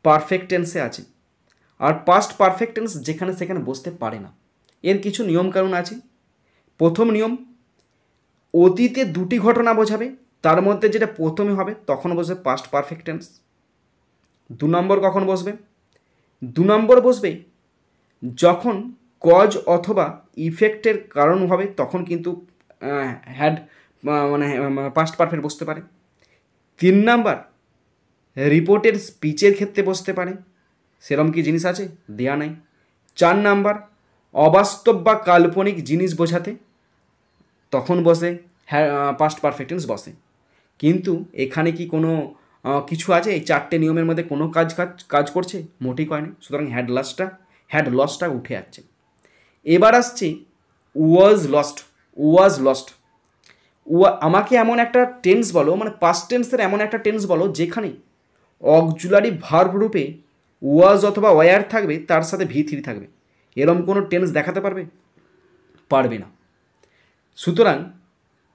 পারফেক্ট টেন্সে আছে, আর পাস্ট পারফেক্ট টেন্স যেখানে সেখানে বসতে পারে না। এর কিছু নিয়মকানুন আছে। প্রথম নিয়ম, অতীতে 2টি ঘটনা বোঝাবে, তার মধ্যে যেটা প্রথমে হবে তখন বসবে পাস্ট পারফেক্ট টেন্স। 2 নম্বর কখন বসবে? 2 নম্বর বসবে যখন কজ অথবা ইফেক্টের কারণ হবে, তখন কিন্তু হ্যাড মানে পাস্ট পারফেক্ট বসতে পারে। 3 নাম্বার, রিপোর্টের স্পিচের ক্ষেত্রে বসতে পারে, সেরকম কি জিনিস আছে? দেয়া নাই। 4 নাম্বার, অবাস্তব বা কাল্পনিক জিনিস বোঝাতে তখন বসে পাস্ট পারফেক্ট টেন্স বসে। কিন্তু এখানে কি কোনো কিছু আছে এই 4টে নিয়মের মধ্যে কোনো কাজ করছে? মোটেই করেনি। সুতরাং হ্যাড লস্টটা উঠে যাচ্ছে। এবার আসছে ওয়াজ লস্ট। ওয়াজ লস্ট, আমাকে এমন একটা টেন্স বলো, মানে পাস্ট টেন্সের এমন একটা টেন্স বলো যেখানে অক্সিলারি ভার্ব রূপে ওয়াজ অথবা ওয়ার থাকবে, তার সাথে V3 থাকবে। এরকম কোনো টেন্স দেখাতে পারবে? পারবে না। সুতরাং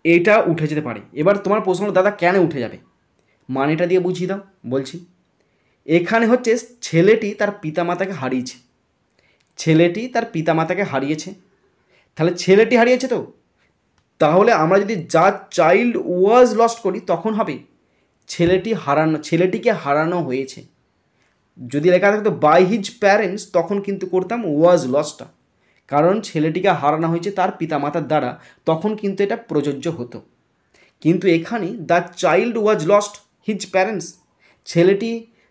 এটা উঠে যেতে পারে। এবার তোমার প্রশ্ন হলো, দাদা কেন উঠে যাবে? মানেটা দিয়ে বুঝিয়ে দাও। বলছি, এখানে হচ্ছে ছেলেটি তার পিতামাতাকে হারিয়েছে, ছেলেটি তার পিতামাতাকে হারিয়েছে, তাহলে ছেলেটি হারিয়েছে তো, তাহলে আমরা যদি যা চাইল্ড ওয়াজ লস্ট করি তখন হবে ছেলেটিকে হারানো হয়েছে। যদি লেখা থাকতো বাই হিজ প্যারেন্টস তখন কিন্তু করতাম ওয়াজ লস্টটা, কারণ ছেলেটিকে হারানো হয়েছে তার পিতামাতার দ্বারা, তখন কিন্তু এটা প্রযোজ্য হতো। কিন্তু এখানে the child was lost his parents,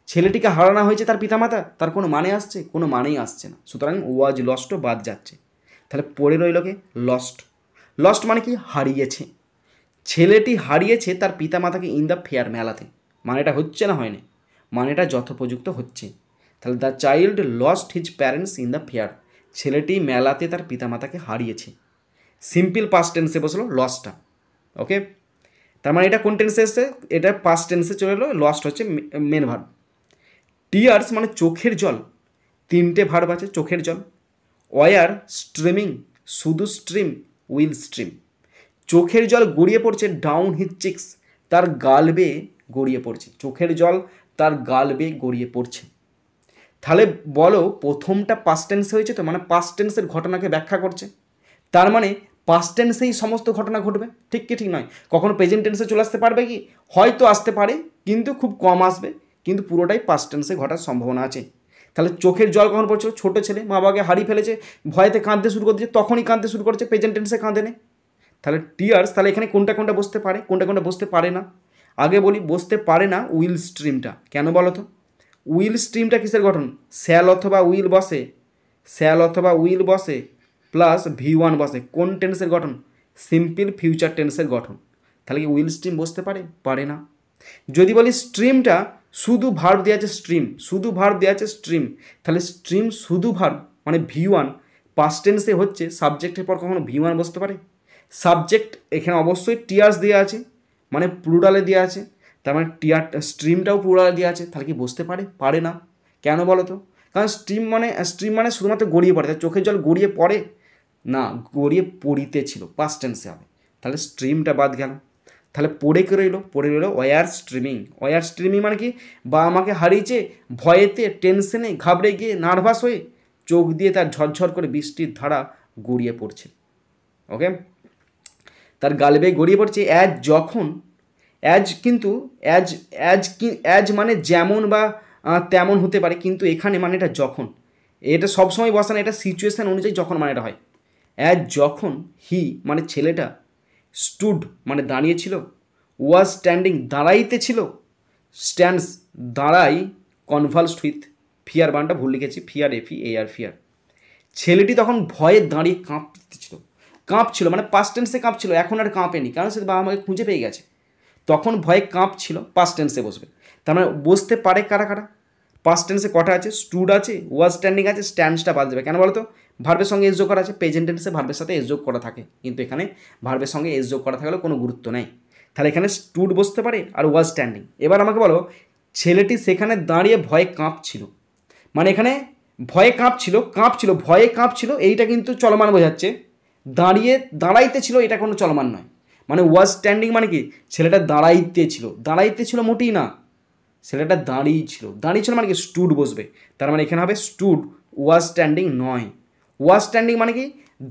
ছেলেটিকে হারানো হয়েছে তার পিতামাতা, তার কোনো মানে আসছে? কোনো মানেই আসছে না, সুতরাং ওয়াজ লস্টও বাদ যাচ্ছে। তাহলে পড়ে রইল কে? লস্ট। লস্ট মানে কি? হারিয়েছে। ছেলেটি হারিয়েছে তার পিতামাতাকে ইন দ্য ফেয়ার, মেলাতে। মানেটা হচ্ছে না হয়নি? মানেটা যথোপযুক্ত হচ্ছে। তাহলে the child lost his parents in the fair, ছেলেটি মেলাতে তার পিতামাতাকে হারিয়েছে। সিম্পল পাস্ট টেন্সে বসলো লস্টটা। ওকে, তার মানে এটা কোন টেন্সে এসছে? এটা পাস্ট টেন্সে চলে এলো, লস্ট হচ্ছে মেন ভার্ব। টিয়ার্স মানে চোখের জল, তিনটে ভার্ব আছে চোখের জল। ওয়ার স্ট্রিমিং, শুধু স্ট্রিম, উইল স্ট্রিম। চোখের জল গড়িয়ে পড়ছে ডাউন হিজ চিক্স, তার গাল বেয়ে গড়িয়ে পড়ছে। চোখের জল তার গাল বেয়ে গড়িয়ে পড়ছে। তাহলে বলো প্রথমটা পাস্ট টেন্সে হয়েছে তো, মানে পাস্ট টেন্সের ঘটনাকে ব্যাখ্যা করছে, তার মানে পাস্ট টেন্সেই সমস্ত ঘটনা ঘটবে। ঠিক কি ঠিক নয়? কখনো প্রেজেন্ট টেন্সে চলে আসতে পারবে কি? হয়তো আসতে পারে, কিন্তু খুব কম আসবে, কিন্তু পুরোটাই পাস্ট টেন্সে ঘটার সম্ভাবনা আছে। তাহলে চোখের জল কখন পড়ছিল? ছোটো ছেলে মা বাবাকে হারিয়ে ফেলেছে, ভয়েতে কাঁদতে শুরু করে দিয়েছে, তখনই কাঁদতে শুরু করেছে, প্রেজেন্ট টেন্সে কাঁদে নেই। তাহলে টিয়ার্স, তাহলে এখানে কোনটা কোনটা বসতে পারে, কোনটা কোনটা বসতে পারে না? আগে বলি, বসতে পারে না উইল স্ট্রিমটা। কেন বলো তো? উইল স্ট্রিমটা কিসের গঠন? শ্যাল অথবা উইল বসে, শ্যাল অথবা উইল বসে প্লাস V1 বসে। কোন টেন্সের গঠন? সিম্পল ফিউচার টেন্সের গঠন। তাহলে কি উইল স্ট্রিম বসতে পারে? পারে না। যদি বলি স্ট্রিমটা শুধু ভার্ব দেওয়া আছে স্ট্রিম, শুধু ভার্ব দেওয়া আছে স্ট্রিম, তাহলে স্ট্রিম শুধু ভার্ব মানে V1 পাস্ট টেন্সে হচ্ছে, সাবজেক্টের পর কখনো V1 বসতে পারে? সাবজেক্ট এখানে অবশ্যই টিয়ার্স দেওয়া আছে, মানে প্লুরালে দেওয়া আছে, তার মানে স্ট্রিমটাও প্লুরালে দেওয়া আছে, তাহলে কি বসতে পারে? পারে না। কেন বলো তো? কারণ স্ট্রিম মানে শুধুমাত্র গড়িয়ে পড়ে, চোখের জল গড়িয়ে পড়ে না, গড়িয়ে পড়িতে ছিল, পাস্ট টেন্সে হবে, তাহলে স্ট্রিমটা বাদ গেল। তাহলে পড়ে রইল ওয়ার স্ট্রিমিং। ওয়ার স্ট্রিমিং মানে কি? বা আমাকে হারিয়েছে, ভয়েতে টেনশনে ঘাবড়ে গিয়ে নার্ভাস হয়ে চোখ দিয়ে তার ঝরঝর করে বৃষ্টির ধারা গড়িয়ে পড়ছে। ওকে, তার গাল বেয়ে গড়িয়ে পড়ছে। যখন, কিন্তু অ্যাজ মানে যেমন বা তেমন হতে পারে, কিন্তু এখানে মানে এটা যখন, এটা সবসময় বসে না, এটা সিচুয়েশান অনুযায়ী যখন মানে এটা হয়। যখন হি মানে ছেলেটা, স্টুড মানে দাঁড়িয়েছিল, ওয়াজ স্ট্যান্ডিং দাঁড়াইতে ছিল, স্ট্যান্ডস দাঁড়াই, কনভালসড উইথ, ফিয়ার বানটা ভুল লিখেছি, FEAR ফিয়ার। ছেলেটি তখন ভয়ে দাঁড়িয়ে কাঁপছিল মানে পাস্ট টেন্সে কাঁপছিল, এখন আর কাঁপেনি, কারণ সে বাবা মাকে খুঁজে পেয়ে গেছে। তখন ভয়ে কাঁপছিল, পাস্ট টেন্সে বসবে। তার মানে বসতে পারে কারা কারা? পাস্ট টেন্সে কটা আছে? স্টুড আছে, ওয়াজ স্ট্যান্ডিং আছে, স্ট্যান্ডসটা বাদ দেবে। কেন বলো তো? ভার্বের সঙ্গে এস যোগ করা আছে, প্রেজেন্ট টেন্সে ভার্বের সাথে এস যোগ করা থাকে, কিন্তু এখানে ভার্বের সঙ্গে এস যোগ করা থাকলেও কোনো গুরুত্ব নেই। তাহলে এখানে স্টুড বসতে পারে আর ওয়াজ স্ট্যান্ডিং। এবার আমাকে বলো, ছেলেটি সেখানে দাঁড়িয়ে ভয়ে কাঁপছিল, মানে এখানে ভয়ে ভয়ে কাঁপছিল, এইটা কিন্তু চলমান বোঝাচ্ছে। দাঁড়াইতে ছিল, এটা কোনো চলমান নয়। মানে ওয়াজ স্ট্যান্ডিং মানে কি? ছেলেটা দাঁড়াইতে ছিল মোটেই না, ছেলেটা দাঁড়িয়েছিল মানে কি? স্টুড বসবে। তার মানে এখানে হবে স্টুড, ওয়াজ স্ট্যান্ডিং নয়। ওয়াজ স্ট্যান্ডিং মানে কি?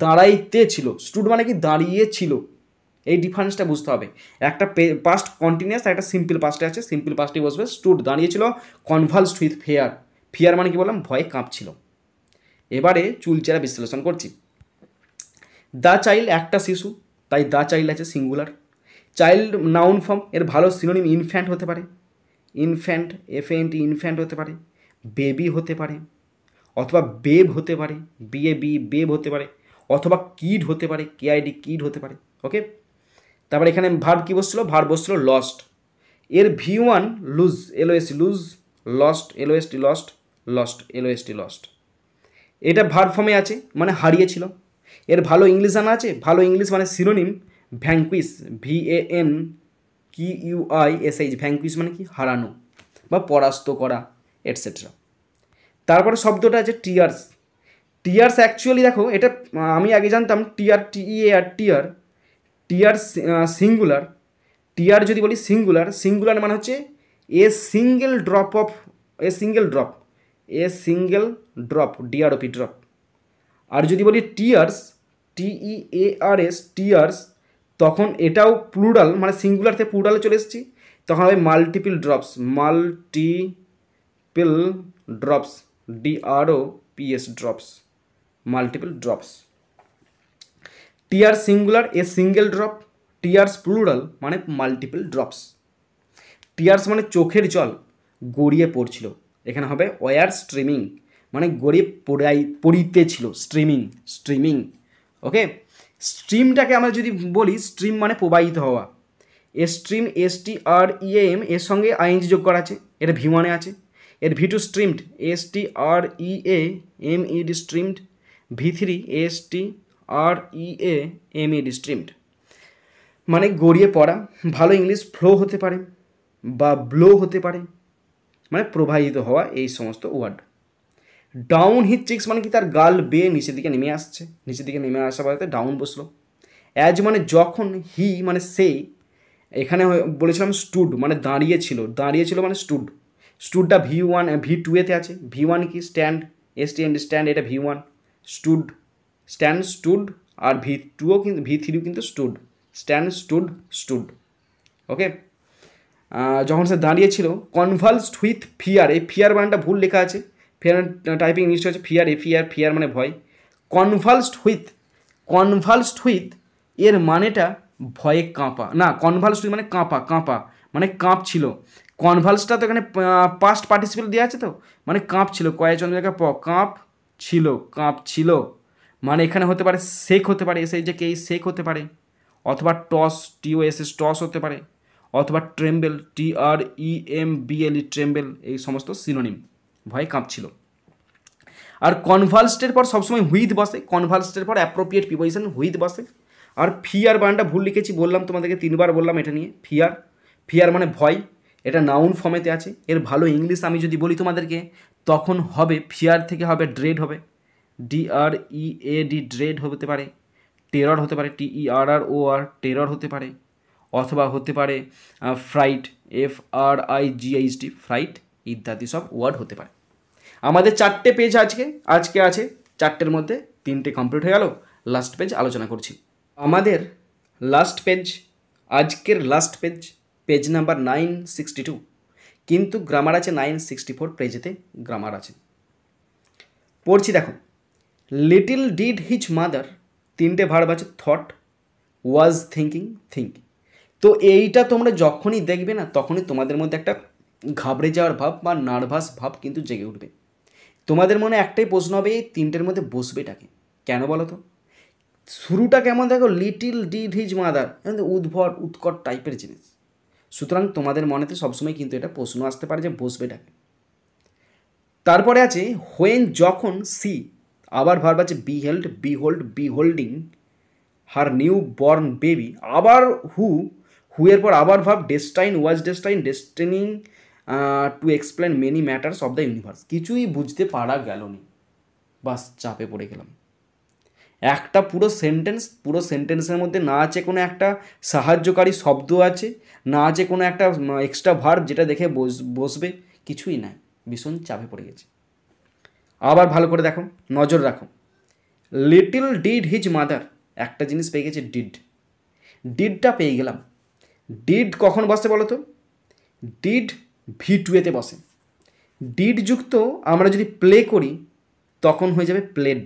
দাঁড়াইতে ছিল, স্টুড মানে কি? দাঁড়িয়েছিল। এই ডিফারেন্সটা বুঝতে হবে। একটা পাস্ট কন্টিনিউয়াস আর একটা সিম্পল পাস্টে আছে, সিম্পল পাস্টে বসবে স্টুড দাঁড়িয়েছিল, কনভালসড উইথ ফিয়ার মানে কি বললাম? ভয় কাঁপছিল। এবারে চুলচেরা বিশ্লেষণ করছি। দ্য চাইল্ড একটা শিশু, তাই দ্য চাইল্ড আছে সিঙ্গুলার। চাইল্ড নাউন ফর্ম, এর ভালো সিনোনিম ইনফ্যান্ট হতে পারে, ইনফ্যান্ট FANT ইনফ্যান্ট হতে পারে, বেবি হতে পারে, অথবা বেব হতে পারে, বেব হতে পারে, অথবা কিড হতে পারে, KID কিড হতে পারে। ওকে, তারপর এখানে ভার্ব কী বসছিল? ভার্ব বসছিল লস্ট। এর V1 lose, LOST lose, lost LOST lost. এটা ভার্ব ফর্মে আছে, মানে হারিয়েছিল। এর ভালো ইংলিশ জানা আছে, ভালো ইংলিশ মানে সিনোনিম ভ্যাঙ্কুইশ, VANQUISH, ভ্যাঙ্কুইশ মানে কি? হারানো বা পরাস্ত করা এটসেট্রা। তারপরে শব্দটা আছে টিয়ার্স। অ্যাকচুয়ালি দেখো, এটা আমি আগে জানতাম TEAR, টিয়ার সিঙ্গুলার, টিয়ার যদি বলি সিঙ্গুলার, সিঙ্গুলার মানে হচ্ছে এ সিঙ্গেল ড্রপ, ডিআরওপি ড্রপ। আর যদি বলি টিয়ার্স, TEARS, টিয়ার্স, তখন এটাও প্লুরাল, মানে সিঙ্গুলার থেকে প্লুরালে চলে এসেছি, তখন হবে multiple drops, DROPS, drops, multiple drops. Tear singular a single drop, tears plural মানে মাল্টিপল ড্রপস। টিয়ার্স মানে চোখের জল গড়িয়ে পড়ছিল, এখানে হবে ওয়ার স্ট্রিমিং, মানে গড়িয়ে পড়িতেছিল, স্ট্রিমিং। ওকে, স্ট্রিমটাকে আমরা যদি বলি, স্ট্রিম মানে প্রবাহিত হওয়া, এ স্ট্রিম, STREAM, এর সঙ্গে ING যোগ করা আছে, এটা V1 এ আছে। এর V2 streamed, STREAMED streamed, V3 STREAMED streamed, মানে গড়িয়ে পড়া। ভালো ইংলিশ ফ্লো হতে পারে বা ব্লো হতে পারে, মানে প্রবাহিত হওয়া, এই সমস্ত ওয়ার্ড। ডাউন হিজ চিক্স মানে কি তার গাল বেয়ে নিচের দিকে নেমে আসছে, নিচের দিকে নেমে আসা বলতে ডাউন বসলো। অ্যাজ মানে যখন, হি মানে সে, এখানে বলেছিলাম স্টুড মানে দাঁড়িয়েছিল মানে স্টুডটা V2 এতে আছে। V1 কি স্ট্যান্ড, স্ট্যান্ড, এটা V1, স্টুড, আর V2ও কিন্তু, V3ও কিন্তু স্টুড। ওকে, যখন সে দাঁড়িয়েছিল, কনভালসড উইথ ফিয়ার, এই ফিয়ার বানানটা ভুল লেখা আছে, ফিয়ার টাইপিং ইংলিশটা হচ্ছে ফিয়ার মানে ভয়। কনভালসড উইথ এর মানেটা ভয়ে কাঁপা, না, কনভালসড মানে কাঁপা, মানে কাঁপছিল। কনভালসটা তো এখানে পাস্ট পার্টিসিপেল দেওয়া আছে, তো মানে কাঁপছিল, কয়েকজন জায়গায় কাঁপছিল, মানে এখানে হতে পারে শেক, হতে পারে SHK শেক হতে পারে, অথবা টস হতে পারে, অথবা ট্রেম্বেল, TREMBLE ট্রেম্বেল, এই সমস্ত সিনোনিম, ভয়ে কাঁপছিল। আর কনভালসডের পর সবসময় হুইথ বসে, কনভালসডের পর অ্যাপ্রোপ্রিয়েট প্রিপোজিশন হুইথ বসে। আর ফিয়ার বানানটা ভুল লিখেছি, বললাম তোমাদেরকে 3বার বললাম এটা নিয়ে। ফিয়ার মানে ভয়, এটা নাউন ফর্মেতে আছে। এর ভালো ইংলিশ আমি যদি বলি তোমাদেরকে, তখন হবে ফিয়ার থেকে হবে ড্রেড, হবে DREAD, ড্রেড হতে পারে, টেরর হতে পারে, TERROR, টেরর হতে পারে, অথবা হতে পারে ফ্রাইট, FRIGHT, ফ্রাইট, ইত্যাদি সব ওয়ার্ড হতে পারে। আমাদের 4টে পেজ আজকে আছে, 4টের মধ্যে 3টে কমপ্লিট হয়ে গেল। লাস্ট পেজ আলোচনা করছি। আমাদের লাস্ট পেজ, আজকের লাস্ট পেজ নাম্বার 962, কিন্তু গ্রামার আছে 964 পেজেতে গ্রামার আছে। পড়ছি, দেখো। লিটিল ডিড হিজ মাদার, 3টে ভার্ব আছে, থট, ওয়াজ, থিঙ্কিং, থিঙ্ক। তো এইটা তোমরা যখনই দেখবে না, তখনই তোমাদের মধ্যে একটা ঘাবড়ে যাওয়ার ভাব বা নার্ভাস ভাব কিন্তু জেগে উঠবে। তোমাদের মনে একটাই প্রশ্ন হবে, এই 3টের মধ্যে বসবেটাকে কেন বলো তো? শুরুটা কেমন দেখো, লিটিল ডিড হিজ মাদার, উৎকট টাইপের জিনিস। সুতরাং তোমাদের মনেতে সবসময় কিন্তু এটা প্রশ্ন আসতে পারে যে বসবেটাকে। তারপরে আছে হোয়েন, যখন, সি, আবার ভার্ব আছে beholding her new born baby, আবার এর পর আবার verb was destining to explain many matters of the universe. কিছুই বুঝতে পারা গেল নি, বাস চাপে পড়ে গেলাম। একটা পুরো সেন্টেন্সের মধ্যে না আছে কোনো একটা সাহায্যকারী শব্দ আছে, না আছে কোনো একটা এক্সট্রা ভার্ব যেটা দেখে বসবে, কিছুই নাই, ভীষণ চাপে পড়ে গেছে। আবার ভালো করে দেখো, নজর রাখো। লিটিল ডিড হিজ মাদার, একটা জিনিস পেয়ে গেছে, ডিডটা পেয়ে গেলাম। ডিড কখন বসে বলো তো? ডিড V2 বসে। ডিড যুক্ত আমরা যদি প্লে করি, তখন হয়ে যাবে প্লেড,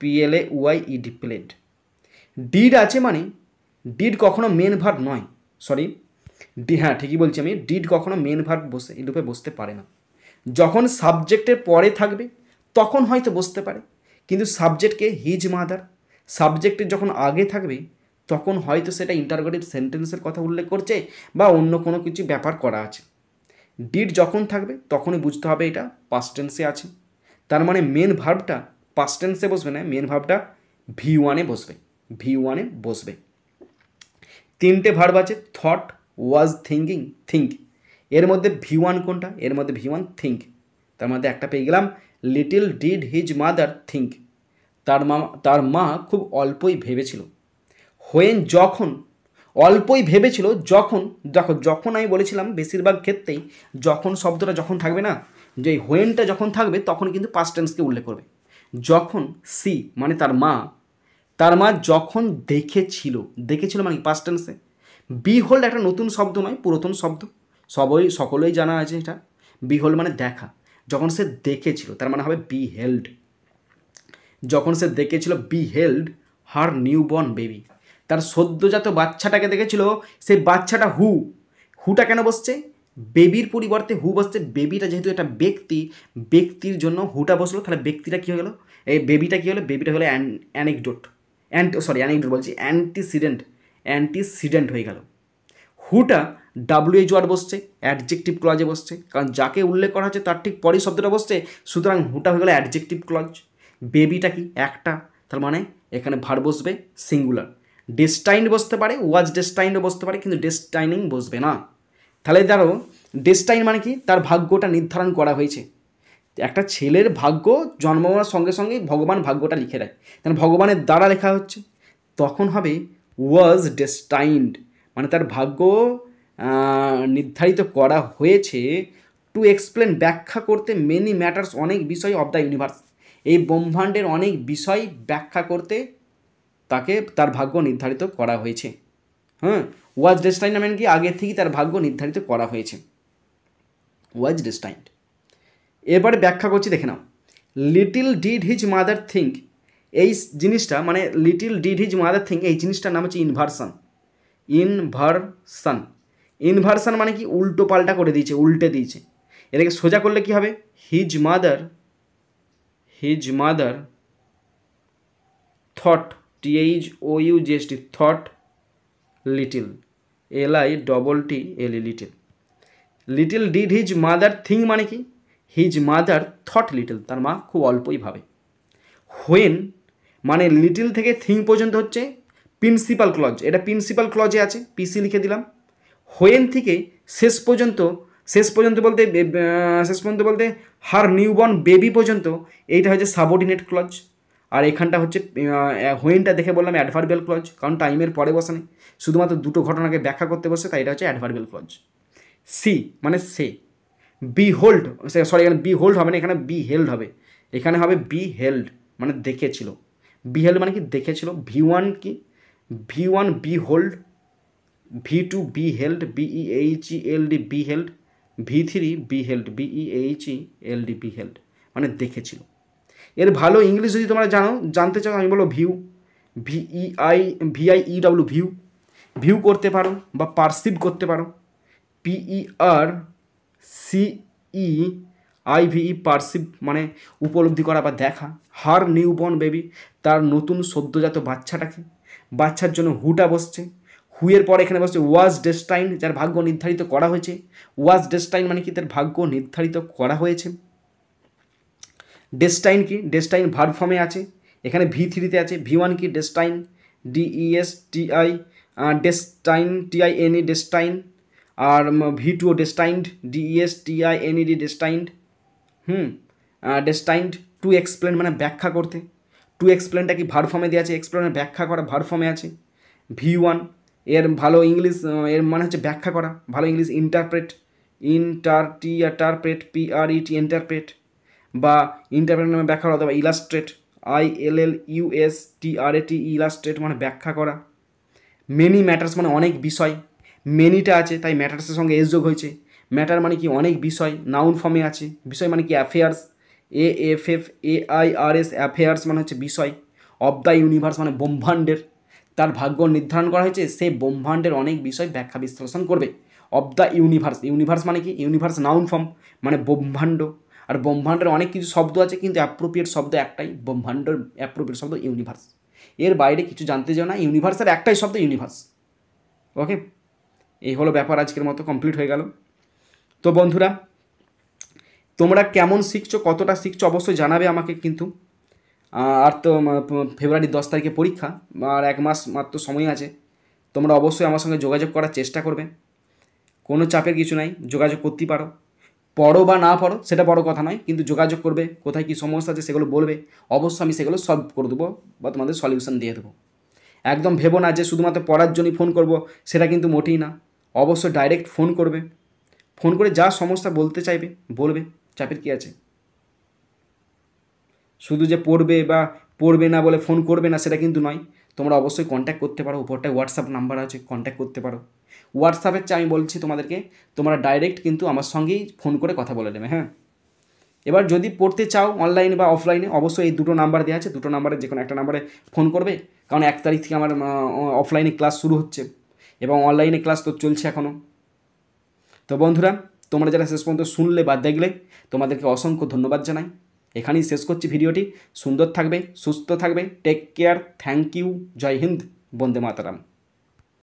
PLAYED, প্লেড। ডিড আছে মানে ডিড কখনো মেন ভার্ব নয়, হ্যাঁ ঠিকই বলছি আমি, ডিড কখনো মেন ভার্ব এই রূপে বসতে পারে না। যখন সাবজেক্টের পরে থাকবে তখন হয়তো বসতে পারে, কিন্তু সাবজেক্টকে হিজ মাদার, সাবজেক্টের যখন আগে থাকবে তখন হয়তো সেটা ইন্টারোগেটিভ সেন্টেন্সের কথা উল্লেখ করছে বা অন্য কোনো কিছু ব্যাপার করা আছে। ডিড যখন থাকবে তখনই বুঝতে হবে এটা পাস্ট টেন্সে আছে। তার মানে মেন ভার্বটা পাস্ট টেন্সে বসবে না, মেন ভার্বটা V1 বসবে। 3টে ভার্ব আছে, থট, ওয়াজ, থিঙ্কিং, থিঙ্ক। এর মধ্যে V1 কোনটা? এর মধ্যে V1 থিঙ্ক। তার মধ্যে একটা পেয়ে গেলাম, little did his mother think, তার মা খুব অল্পই ভেবেছিল। হোয়েন যখন, অল্পই ভেবেছিল যখন, দেখো যখন আমি বলেছিলাম বেশিরভাগ ক্ষেত্রেই যখন শব্দটা যখন থাকবে না, যে হোয়েনটা যখন থাকবে তখন কিন্তু পাস্ট টেন্সকে উল্লেখ করবে। যখন সি মানে তার মা যখন দেখেছিল, দেখেছিল মানে পাস্ট টেন্সে। বিহোল্ড একটা নতুন শব্দ নয়, পুরাতন শব্দ, সকলেই জানা আছে এটা। বিহোল্ড মানে দেখা, যখন সে দেখেছিল তার মানে হবে বিহেল্ড। যখন সে দেখেছিল বিহেল্ড হার নিউবর্ন বেবি, তার সদ্যজাত বাচ্চাটাকে দেখেছিল, সেই বাচ্চাটা হুটা কেন বসছে, বেবির পরিবর্তে হু বসছে। বেবিটা যেহেতু একটা ব্যক্তির জন্য হুটা বসলো, তাহলে ব্যক্তিটা কী হয়ে গেলো, এই বেবিটা কী হলো, বেবিটা হলো অ্যান্টিসিডেন্ট হয়ে গেল। হুটা ডাব্লিউএইচ ওয়ার্ড বসছে, অ্যাডজেক্টিভ ক্লজে বসছে, কারণ যাকে উল্লেখ করা হচ্ছে তার ঠিক পরেই শব্দটা বসছে, সুতরাং হুটা হয়ে গেল অ্যাডজেক্টিভ ক্লজ। বেবিটা কি একটা, তার মানে এখানে ভার বসবে সিঙ্গুলার। ডেস্টাইন্ড বসতে পারে, ওয়াজ ডেস্টাইন্ডও বসতে পারে, কিন্তু ডেস্টাইনিং বসবে না। তাহলে ধরো ডেস্টাইন মানে কি, তার ভাগ্যটা নির্ধারণ করা হয়েছে। একটা ছেলের ভাগ্য জন্মানোর সঙ্গে সঙ্গেই ভগবান ভাগ্যটা লিখে দেয়, কারণ ভগবানের দ্বারা লেখা হচ্ছে, তখন হবে ওয়াজ ডেস্টাইন্ড, মানে তার ভাগ্য নির্ধারিত করা হয়েছে। টু এক্সপ্লেন ব্যাখ্যা করতে, মেনি ম্যাটার্স অনেক বিষয় অফ দ্য ইউনিভার্স, এই ব্রহ্মাণ্ডের অনেক বিষয় ব্যাখ্যা করতে তাকে তার ভাগ্য নির্ধারিত করা হয়েছে। হ্যাঁ, ওয়াজ ডেস্টাইন্ড মানে কি, আগের থেকেই তার ভাগ্য নির্ধারিত করা হয়েছে, ওয়াজ ডেস্টাইন্ড। এরপরে ব্যাখ্যা করছি, দেখে নাও। Little did his mother think, এই জিনিসটা মানে little did his mother think, এই জিনিসটার নাম হচ্ছে ইনভার্সন। ইনভার্সন মানে কি, উল্টো পাল্টা করে দিয়েছে, উল্টে দিয়েছে। এটাকে সোজা করলে কি হবে, his mother thought, THOUGHT, thought little, LITTLE, little. Little did his mother think মানে কি, হিজ মাদার থট লিটিল, তার মা খুব অল্পই ভাবে। হোয়েন মানে লিটিল থেকে থিঙ্ক পর্যন্ত হচ্ছে প্রিন্সিপাল ক্লজ, এটা প্রিন্সিপাল ক্লজে আছে, পিসি লিখে দিলাম। হোয়েন থেকে শেষ পর্যন্ত বলতে হার নিউবর্ন বেবি পর্যন্ত, এইটা হচ্ছে সাবঅর্ডিনেট ক্লজ। আর এখানটা হচ্ছে হোয়েনটা দেখে বললাম অ্যাডভার্বিয়াল ক্লজ, কারণ টাইমের পরে বসে নেই, শুধুমাত্র দুটো ঘটনাকে ব্যাখ্যা করতে বসে, তাই এটা হচ্ছে অ্যাডভার্বিয়াল ক্লজ। সি মানে সে, বিহোল্ড এখানে বিহোল্ড হবে না, এখানে বিহেল্ড হবে, এখানে হবে বিহেল্ড মানে দেখেছিল। বিহেল্ড মানে কি, দেখেছিল। V1 কি, V1 behold, V2 বিহেল্ড, BEHELD বিহেল্ড, V3 বিহেল্ড, BEHELD বিহেল্ড, মানে দেখেছিল। এর ভালো ইংলিশ যদি তোমরা জানতে চাও, আমি বলো VIEW ভিউ করতে পারো বা পারসিভ করতে পারো, PERCEIVE পারসিভ মানে উপলব্ধি করা বা দেখা। হার নিউবর্ন বেবি, তার নতুন সদ্যজাত বাচ্চার জন্য হুটা বসছে, হুয়ের পরে এখানে বসছে ওয়াজ ডেস্টাইন, যার ভাগ্য নির্ধারিত করা হয়েছে। ওয়াজ ডেস্টাইন মানে কি, তার ভাগ্য নির্ধারিত করা হয়েছে। ডেস্টাইন কি, ডেস্টাইন ভার্ব ফর্মে আছে, এখানে V3-তে আছে। V1 কি, destine, DESTI destine, TINE destine. আর V2 destined, DESTINED destined. Destined. To explain মানে ব্যাখ্যা করতে, টু এক্সপ্লেনটা কি ভার্ব ফর্মে দেওয়া আছে, এক্সপ্লেনের ব্যাখ্যা করা ভার্ব ফর্মে আছে। V1 এর ভালো ইংলিশ, এর মানে হচ্ছে ব্যাখ্যা করা, ভালো ইংলিশ ইন্টারপ্রেট, PRET ইন্টারপ্রেট, বা ইন্টারপ্রেট নামে ব্যাখ্যা করা, অথবা ইলাস্ট্রেট, ILLUSTRAT ইলাস্ট্রেট মানে ব্যাখ্যা করা। মেনি ম্যাটার্স মানে অনেক বিষয়, মেনিটা আছে তাই ম্যাটার্সের সঙ্গে এস যোগ হয়েছে। ম্যাটার মানে কি, অনেক বিষয়, নাউন ফর্মে আছে। বিষয় মানে কি, অ্যাফেয়ার্স, AFFAIRS অ্যাফেয়ার্স মানে হচ্ছে বিষয়। অফ দ্য ইউনিভার্স মানে ব্রহ্মাণ্ডের, তার ভাগ্য নির্ধারণ করা হয়েছে, সেই ব্রহ্মাণ্ডের অনেক বিষয় ব্যাখ্যা বিশ্লেষণ করবে। অফ দ্য ইউনিভার্স মানে কি, ইউনিভার্স নাউন ফর্ম মানে ব্রহ্মাণ্ড, আর ব্রহ্মাণ্ডের অনেক কিছু শব্দ আছে, কিন্তু অ্যাপ্রোপ্রিয়েট শব্দ একটাই, ব্রহ্মাণ্ডের অ্যাপ্রোপ্রিয়েট শব্দ ইউনিভার্স। এর বাইরে কিছু জানতে চাও না, ইউনিভার্সের একটাই শব্দ ইউনিভার্স। ওকে, এই হলো ব্যাপার, আজকের মতো কমপ্লিট হয়ে গেল। তো বন্ধুরা, তোমরা কেমন শিখছো, কতটা শিখছো অবশ্যই জানাবে আমাকে কিন্তু। আর তো ফেব্রুয়ারি 10 তারিখে পরীক্ষা, আর 1 মাস মাত্র সময় আছে, তোমরা অবশ্যই আমার সঙ্গে যোগাযোগ করার চেষ্টা করবে। কোনো চাপের কিছু নাই, যোগাযোগ করতেই পারো, পড়ো বা না পড়ো সেটা বড় কথা নয়, কিন্তু যোগাযোগ করবে, কোথায় কী সমস্যা আছে সেগুলো বলবে, অবশ্যই আমি সেগুলো সলভ করে দেবো বা তোমাদের সলিউশন দিয়ে দেবো। একদম ভেবো না যে শুধুমাত্র পড়ার জন্যই ফোন করব, সেটা কিন্তু মোটেই না। অবশ্যই ডাইরেক্ট ফোন করবে, ফোন করে যা সমস্যা বলতে চাইবে বলবে, চাপের কী আছে। শুধু যে পড়বে বা পড়বে না বলে ফোন করবে না সেটা কিন্তু নয়, তোমরা অবশ্যই কন্ট্যাক্ট করতে পারো, উপরটায় হোয়াটসঅ্যাপ নাম্বার আছে, কন্ট্যাক্ট করতে পারো। হোয়াটসঅ্যাপের চেয়ে আমি বলছি তোমাদেরকে, তোমরা ডাইরেক্ট কিন্তু আমার সঙ্গেই ফোন করে কথা বলে নেবে, হ্যাঁ। এবার যদি পড়তে চাও অনলাইনে বা অফলাইনে, অবশ্যই এই দুটো নাম্বার দেওয়া আছে, দুটো নাম্বারে যে কোনো একটা নাম্বারে ফোন করবে। কারণ 1 তারিখ থেকে আমার অফলাইনে ক্লাস শুরু হচ্ছে এবং অনলাইনে ক্লাস তো চলছে এখনও। তো বন্ধুরা, তোমরা যারা শেষ পর্যন্ত শুনলে বা দেখলে, তোমাদেরকে অসংখ্য ধন্যবাদ জানাই। এখানেই শেষ করছি ভিডিওটি। সুন্দর থাকবে, সুস্থ থাকবে, টেক কেয়ার, থ্যাংক ইউ, জয় হিন্দ, বন্দে মাতারাম।